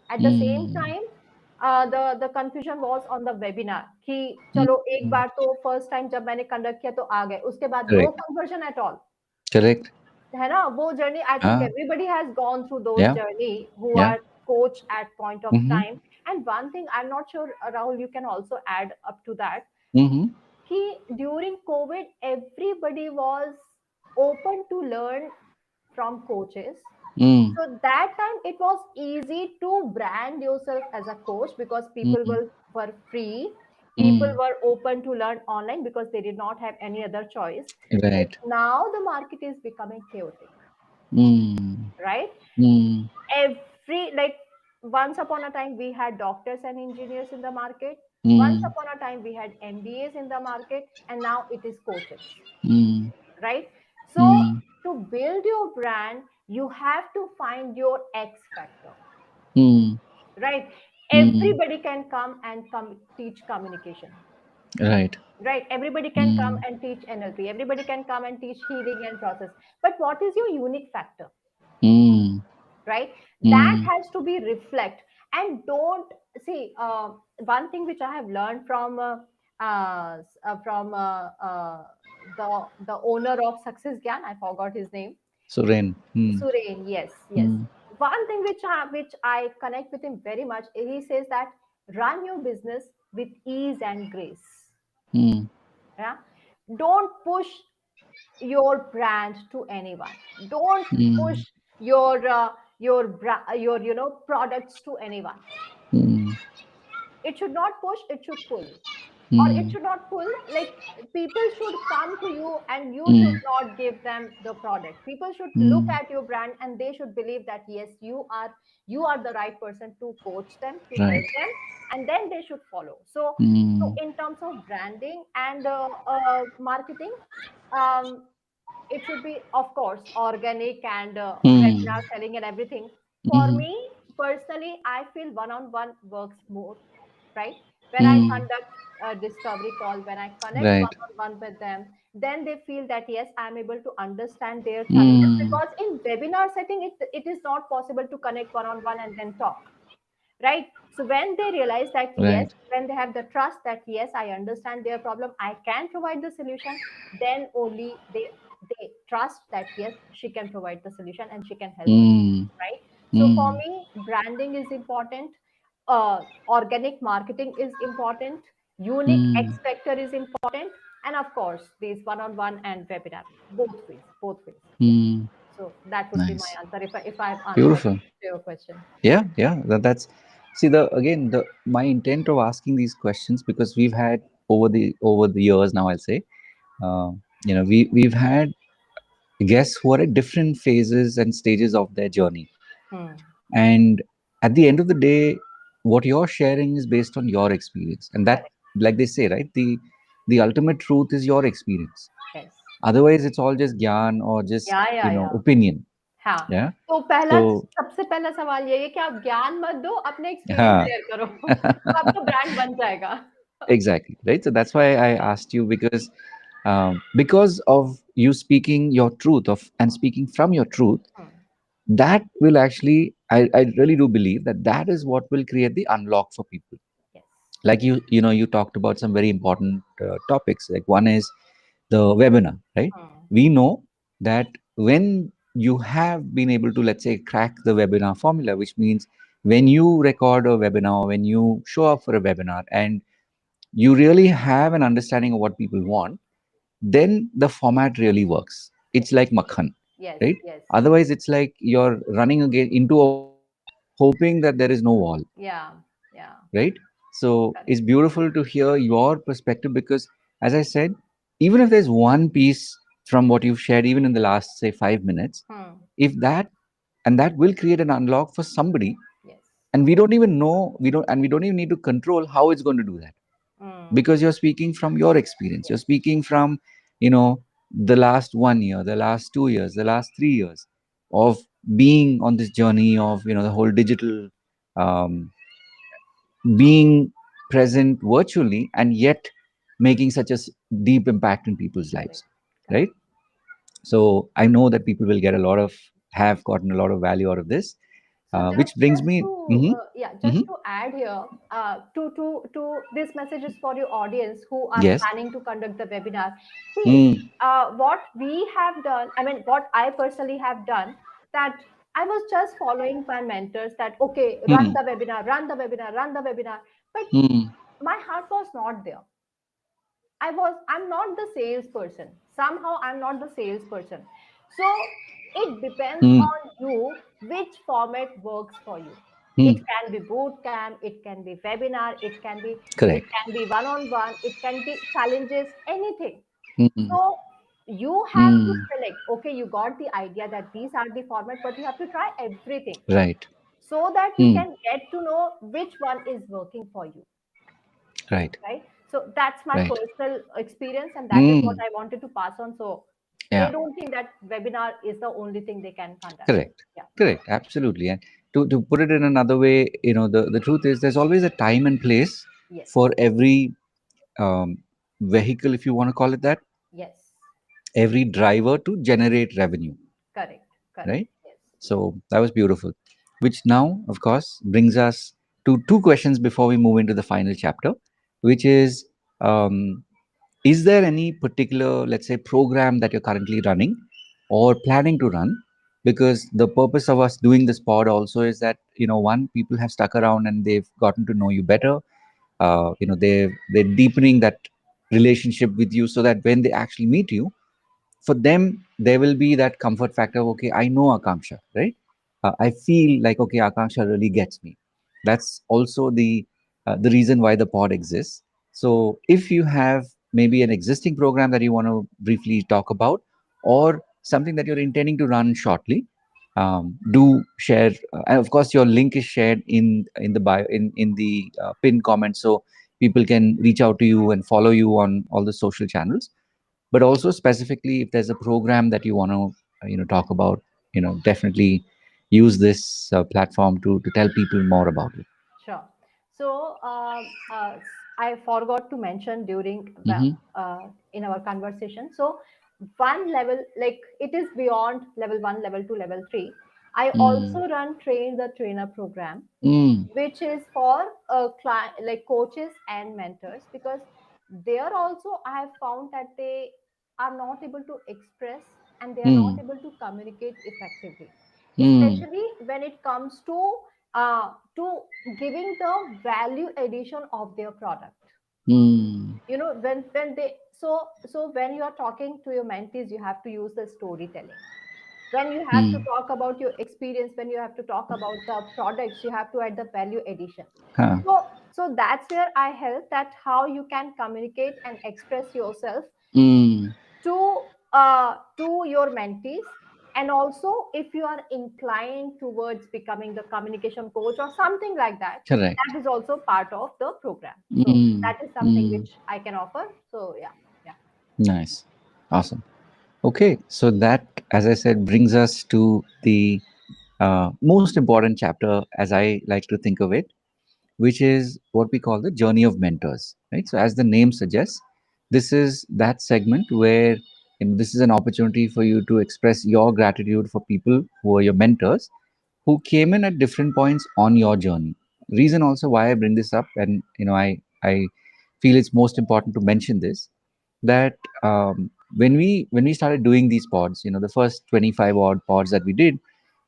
At the same mm, time, the confusion was on the webinar कि mm, चलो एक mm, बार तो first time जब मैंने conduct किया तो आ गए, उसके बाद no correct. conversion at all. Correct. है ना? वो journey I think Ah, everybody has gone through those yeah, journey who yeah. Are coach at point of Mm-hmm, time And one thing I'm not sure, Rahul, you can also add up to that. Mm-hmm. During COVID, everybody was open to learn from coaches. Mm. So that time it was easy to brand yourself as a coach because people Mm. were free. People Mm. were open to learn online because they did not have any other choice. But Right. now the market is becoming chaotic, Mm. right? Mm. Every like once upon a time we had doctors and engineers in the market. Once Mm. upon a time we had MBAs in the market, and now it is coaches, Mm. right? So Mm. to build your brand, you have to find your X factor, Mm. right? Mm. Everybody can come and come teach communication, Right. right? Everybody can come Mm. and teach NLP. Everybody can come and teach healing and process. But what is your unique factor, Mm. right? That Mm. has to be reflect. And don't see, one thing which I have learned from from the owner of Success Gyan, I forgot his name. Suren. Mm. Surain, yes, yes. Mm. One thing which I connect with him very much, he says that run your business with ease and grace. Mm. Yeah, don't push your brand to anyone. Don't push Mm. your products to anyone. Mm. It should not push. It should pull, or it Mm. should not pull. Like people should come to you and you should Mm. not give them the product. People should look Mm. at your brand and they should believe that yes, you are the right person to coach them, to Right. help them, and then they should follow. So Mm. in terms of branding and marketing, um, it should be, of course, organic and Mm. webinar selling and everything. For Mm. me personally, I feel one-on-one works more, right? When I Mm. conduct a discovery call, when I connect Right. one-on-one with them, then they feel that yes, I'm able to understand their challenges, Mm. because in webinar setting it is not possible to connect one-on-one and then talk, right? So when they realize that yes, Right. when they have the trust that yes, I understand their problem, I can provide the solution, then only they trust that yes, she can provide the solution and she can help us, Mm. right? So for Mm. me, branding is important, organic marketing is important, unique Mm. X factor is important, and of course these one-on-one and webinar, both ways, yeah. Mm. So that would be my Nice. answer if I've answered Beautiful. to your question. Yeah, yeah. That's see the again the my intent of asking these questions because we've had over the years now I'll say uh, we've had guests who are at different phases and stages of their journey, Hmm. and at the end of the day, what you're sharing is based on your experience, and that, Correct. like they say, right, the ultimate truth is your experience. Yes. Otherwise, it's all just gyan or just या opinion. हाँ, Yeah. तो पहला So सबसे पहला सवाल यही है कि आप ज्ञान मत दो, अपने एक्सपीरियंस huh. शेयर करो, तो आपका ब्रांड बन जाएगा. Exactly, right? So that's why I asked you because of you speaking your truth of and speaking from your truth, Hmm. that will actually I really do believe that that is what will create the unlock for people. Yes. Like you talked about some very important topics. Like one is the webinar, right? Hmm. We know that when you have been able to, let's say, crack the webinar formula, which means when you record a webinar, when you show up for a webinar and you really have an understanding of what people want, then the format really works. Yes. It's like makhan, Yes. right? Yes. Otherwise, it's like you're running again into a wall, hoping that there is no wall, Yeah. Yeah. right? So Correct. it's beautiful to hear your perspective because, as I said, even if there's one piece from what you've shared, even in the last, say, 5 minutes, Hmm. if that and that will create an unlock for somebody, Yes. and we don't even know, we don't even need to control how it's going to do that Hmm. because you're speaking from your experience, you're Yes. speaking from you know the last 1 year, the last 2 years, the last 3 years of being on this journey of the whole digital um, being present virtually and yet making such a deep impact in people's Correct. lives, right? Correct. So I know that people will get a lot of have gotten a lot of value out of this, So which brings me just to add here, to this message is for your audience who are yes. planning to conduct the webinar. See, Mm, what we have done, I mean, what I personally have done, that I was just following my mentors that, okay, run Hmm. the webinar, run the webinar, run the webinar. But Hmm. my heart was not there. I'm not the salesperson. Somehow I'm not the salesperson. So it depends Hmm. on you which format works for you. It Hmm. can be boot camp, it can be webinar, it Correct. can be one-on-one, it can be challenges, anything. Hmm. So you have to Hmm. select, okay, you got the idea that these are the format, but you have to try everything Right. so that you Hmm. can get to know which one is working for you, Right. right? So that's my Right. personal experience, and that is what Hmm. I wanted to pass on. So they Yeah. don't think that webinar is the only thing they can conduct. Correct. Yeah. Correct. Absolutely. And to put it in another way, the truth is there's always a time and place Yes. for every um, vehicle, if you want to call it that, Yes. every driver to generate revenue, Correct. Correct. right? Yes. Yes. So that was beautiful. Which now, of course, brings us to two questions before we move into the final chapter, which um, is there any particular, let's say, program that you're currently running or planning to run? Because the purpose of us doing this pod also is that, one, people have stuck around and they've gotten to know you better. They're deepening that relationship with you so that when they actually meet you, for them there will be that comfort factor. Okay, I know Akanksha, right? I feel like, okay, Akanksha really gets me. That's also the reason why the pod exists. So if you have maybe an existing program that you want to briefly talk about, or something that you're intending to run shortly, do share. And of course your link is shared in the bio, in the pinned comment, so people can reach out to you and follow you on all the social channels. But also specifically, if there's a program that you want to talk about, definitely use this platform to tell people more about it. Sure. So I forgot to mention during Mm-hmm. in our conversation. So one level, like it is beyond level one, level two, level three. I Mm. also run train the trainer program, Mm. which is for client, like coaches and mentors, because there also I have found that they are not able to express and they are not Mm. able to communicate effectively, Mm. especially when it comes to giving the value addition of their product. Mm. You know, when they so when you are talking to your mentees, you have to use the storytelling. When you have to Mm. talk about your experience, when you have to talk about the products, you have to add the value addition. Huh. So that's where I help, that how you can communicate and express yourself Mm. to your mentees. And also if you are inclined towards becoming the communication coach or something like that, Correct. that is also part of the program. So Mm. that is something Mm. which I can offer. So yeah. Yeah. Nice. Awesome. Okay, so that, as I said, brings us to the most important chapter, as I like to think of it, which is what we call the journey of mentors, right? So as the name suggests, this is that segment where this is an opportunity for you to express your gratitude for people who are your mentors, who came in at different points on your journey. Reason also why I bring this up, and I feel it's most important to mention this, that when we started doing these pods, the first 25 odd pods that we did,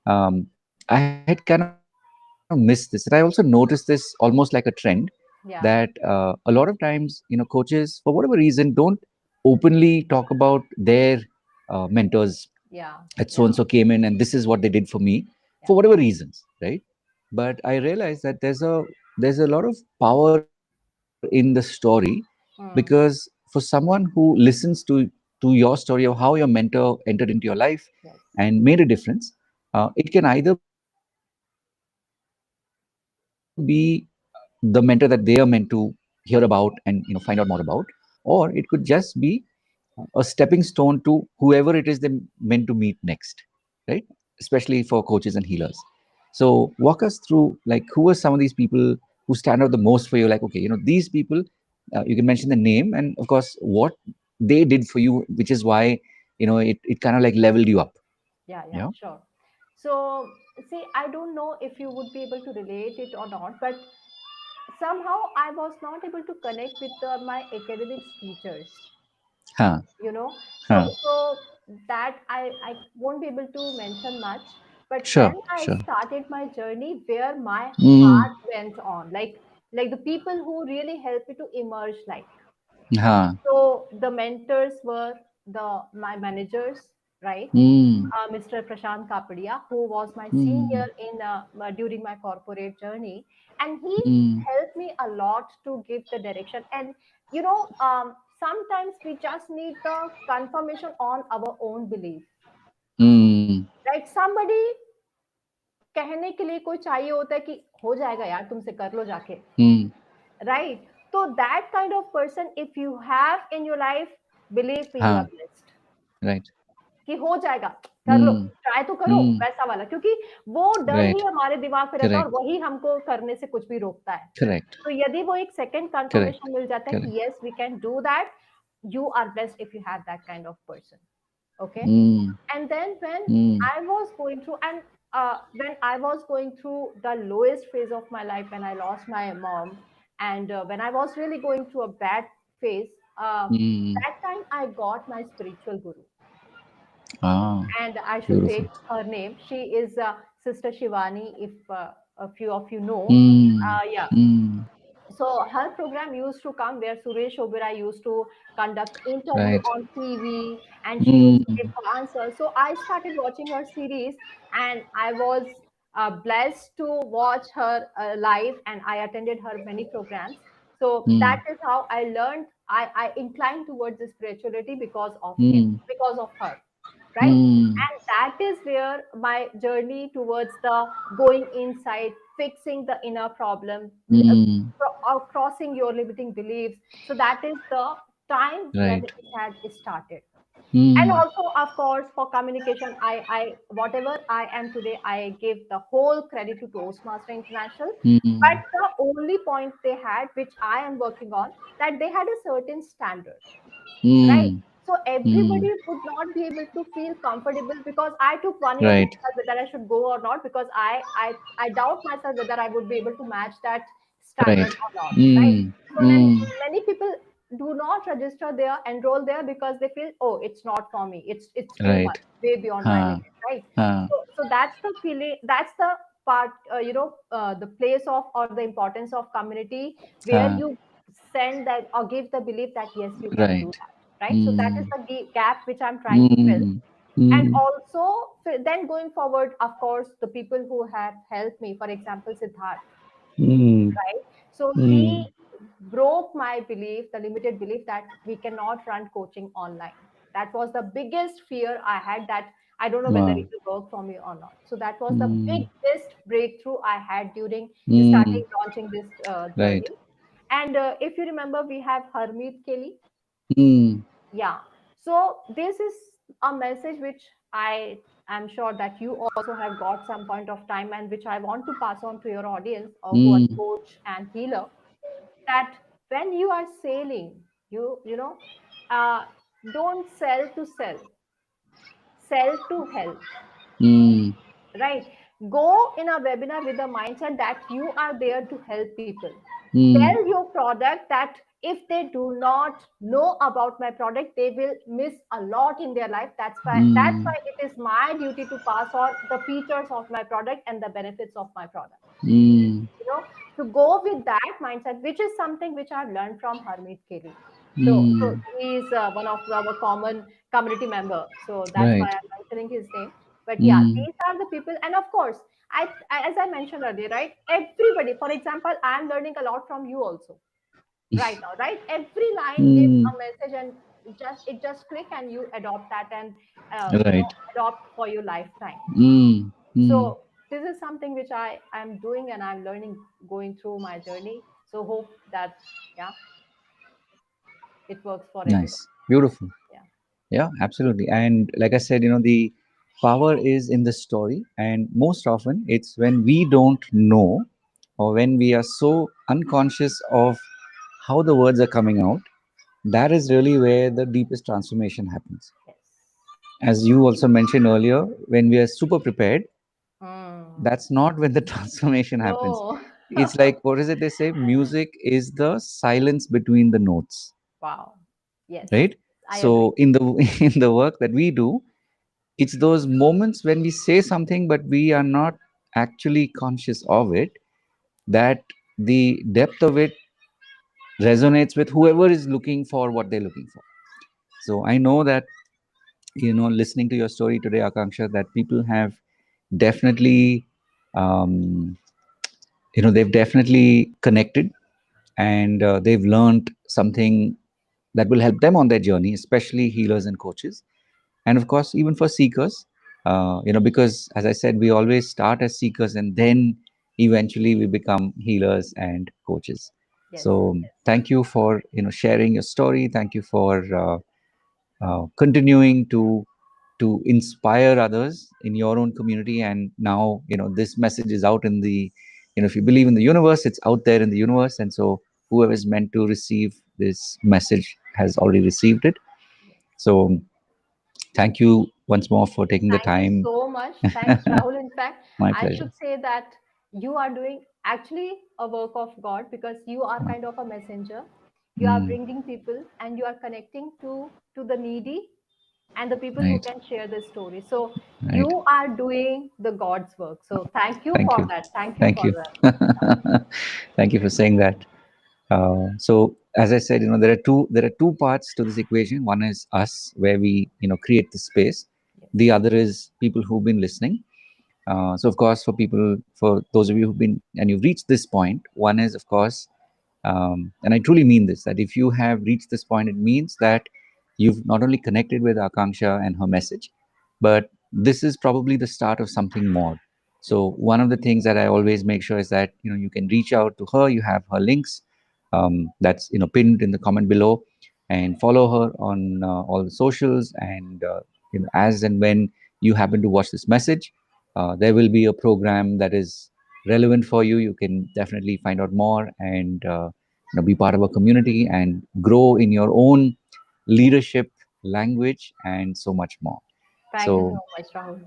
I had kind of missed this. And I also noticed this almost like a trend, that a lot of Yeah. times, coaches, for whatever reason, don't openly talk about their mentors, Yeah. that so and so Yeah. came in and this is what they did for me, for Yeah. whatever reasons, right? But I realized that there's a lot of power in the story, because for Mm. someone who listens to your story of how your mentor entered into your life Yes. and made a difference, it can either be the mentor that they are meant to hear about and find out more about, or it could just be a stepping stone to whoever it is they're meant to meet next, right? Especially for coaches and healers. So walk us through, like, who are some of these people who stand out the most for you? Like, okay, these people, you can mention the name, and of course what they did for you, which is why it kind of like leveled you up. Yeah. Yeah. Yeah. Sure. So see, I don't know if you would be able to relate it or not, but somehow I was not able to connect with my academics teachers, Huh. you know. Huh. So that I won't be able to mention much. But when Sure, I sure. started my journey, where my Mm. heart went on, like the people who really helped me to emerge, like Ha. so the mentors were the my managers, right? Mm. Mr. Prashant Kapadia, who was my senior Mm. in during my corporate journey, and he Mm. helped me a lot to give the direction. And sometimes we just need the confirmation on our own belief, Mm. right? Somebody कहने के लिए कोई चाहिए होता है कि हो जाएगा यार तुमसे कर लो जाके, Mm. right? So that kind of person, if you have in your life, believe me, you are Ha. blessed. Right. कि हो जाएगा, कर लो, Mm. ट्राई तो करो, Mm. वैसा वाला, क्योंकि वो डर ही Right. हमारे दिमाग में रहता है और Correct. वही हमको करने से कुछ भी रोकता है। Correct. तो यदि वो एक सेकंड Correct. कंफर्मेशन मिल जाता है कि Correct. Yes we can do that, you are blessed if you have that kind of person, okay? Mm. And then when Mm. I was going through, and when I was going through the lowest phase of my life, when I lost my mom, and when I was really going through a bad phase, uh, Mm. that time I got my spiritual guru, Ah. and I should Beautiful. take her name. She is Sister Shivani, if a few of you know. Mm. Yeah. Mm. So her program used to come where Suresh Oberoi used to conduct interview Right. on TV, and she used to give Mm. her answers. So I started watching her series, and I was blessed to watch her live, and I attended her many programs. So that Mm. is how I learned. I inclined towards the spirituality because of him, Mm. because of her, right? Mm. And that is where my journey towards the going inside, fixing the inner problem, Mm. crossing your limiting beliefs. So that is the time when Right. it had started. And Mm. also, of course, for communication, I whatever I am today, I give the whole credit to Toastmaster International. But Mm. the only point they had, which I am working on, that they had a certain standard, right? Mm. So Mm. everybody would not be able to feel comfortable, because I took 1 year to Right. decide whether I should go or not, because I doubt myself whether I would be able to match that standard Right. or not, right? Mm. So then Mm. many people do not register there, enroll there, because they feel, oh, it's not for me, it's too Right. much, way beyond my Ha. limit, right? Ha. So that's the feeling, that's the part, the place of, or the importance of community, where Ha. you send that or give the belief that yes, you can do Right. that, right? So that is Mm. the gap which I'm trying to fill. Mm. And Mm. also then going forward, of course, the people who have helped me, for example, Siddharth, Mm. right? So he Mm. broke my belief, the limited belief that we cannot run coaching online. That was the biggest fear I had, that I don't know whether it Wow. will work for me or not. So that was the Mm. biggest breakthrough I had during Mm. starting launching this Right. journey. And if you remember, we have Harmeet Kelly. Mm. Yeah. So this is a message which I am sure that you also have got some point of time, and which I want to pass on to your audience, or who are Mm. coach and healer, that when you are selling, uh, don't sell to sell, sell to help, Mm. right? Go in a webinar with the mindset that you are there to help people. Mm. Tell your product that if they do not know about my product, they will miss a lot in their life. That's why Mm. it is my duty to pass on the features of my product and the benefits of my product. Mm. You know, to go with that mindset, which is something which I've learned from Harmeet Kelly. So Mm. he is one of our common community member. So that's why Right. I'm mentioning his name. But yeah, Mm. these are the people, and of course, as I mentioned earlier, right? Everybody, for example, I'm learning a lot from you also right now, right? Every line gives Mm. a message, and it just click, and you adopt that, and Right. adopt for your lifetime. Mm. Mm. So this is something which I am doing, and I'm learning, going through my journey. So hope that, yeah, it works for everyone. Nice. Beautiful. Yeah. Yeah, absolutely. And like I said, the power is in the story. And most often it's when we don't know, or when we are so unconscious of how the words are coming out, that is really where the deepest transformation happens. Yes. As you also mentioned earlier, when we are super prepared, Mm. that's not when the transformation happens. No. It's like, what is it they say? Music is the silence between the notes, Wow. Yes. right? I So agree. in the in the work that we do, it's those moments when we say something but we are not actually conscious of it, that the depth of it resonates with whoever is looking for what they're looking for. So I know that, listening to your story today, Akanksha, that people have definitely, um, they've definitely connected, and they've learned something that will help them on their journey, especially healers and coaches. And of course, even for seekers, because as I said, we always start as seekers and then eventually we become healers and coaches. Yes, So yes, thank you for, sharing your story. Thank you for continuing to inspire others in your own community. And now, this message is out in the, if you believe in the universe, it's out there in the universe. And so whoever is meant to receive this message has already received it. yes. So thank you once more for taking the Thank you time. so much. Thanks, Rahul. In fact, My I pleasure. should say that you are doing actually a work of God, because you are kind of a messenger. You are Mm, bringing people and you are connecting to the needy and the people who right, can share this story. So right. you are doing the God's work. So thank you Thank for you. that. Thank you Thank for you. that. Thank you for saying that. So as I said, there are two parts to this equation. One is us, where we create the space. Yes. The other is people who've been listening. So of course, for those of you who've been and you've reached this point, one is of course, and I truly mean this, that if you have reached this point, it means that you've not only connected with Akanksha and her message, but this is probably the start of something more. Yes. So one of the things that I always make sure is that you can reach out to her. You have her links, that's pinned in the comment below, and follow her on all the socials. And as and when you happen to watch this message, there will be a program that is relevant for you. You can definitely find out more and be part of a community and grow in your own leadership, language, and so much more. Thank you So so much, Rahul.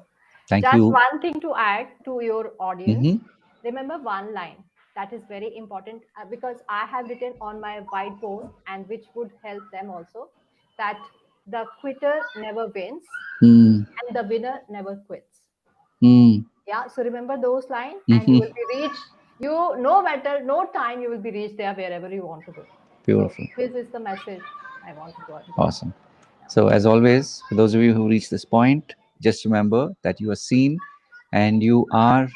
thank Just you. one thing to add to your audience. Hmm. Remember one line that is very important, because I have written on my whiteboard, and which would help them also, that the quitter never wins Mm, and the winner never quits. mm, Yeah, so remember those lines and you hmm. will be reached. You, no matter, no time, you will be reached there wherever you want to go. So Beautiful. this is the message I want to give. Awesome. So, as always, for those of you who reach this point, just remember that you are seen and you are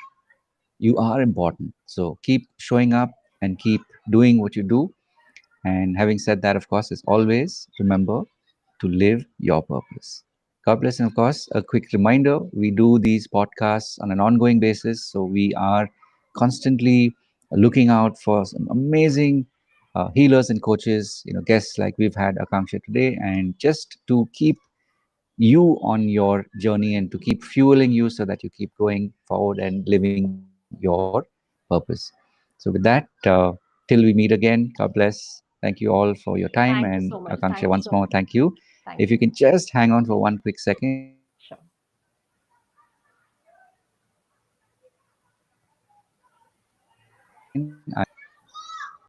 important. So keep showing up and keep doing what you do. And having said that, of course, as always, remember to live your purpose. God bless. And of course, a quick reminder, we do these podcasts on an ongoing basis. So we are constantly looking out for some amazing healers and coaches, guests like we've had Akanksha today, and just to keep you on your journey and to keep fueling you so that you keep going forward and living your purpose. So, with that, till we meet again, God bless. Thank you all for your time. Thank And you so much. Akanksha, Thank you once so more, much. thank you. If Thank you you. can just hang on for one quick second, I just want Sure. to share something with you.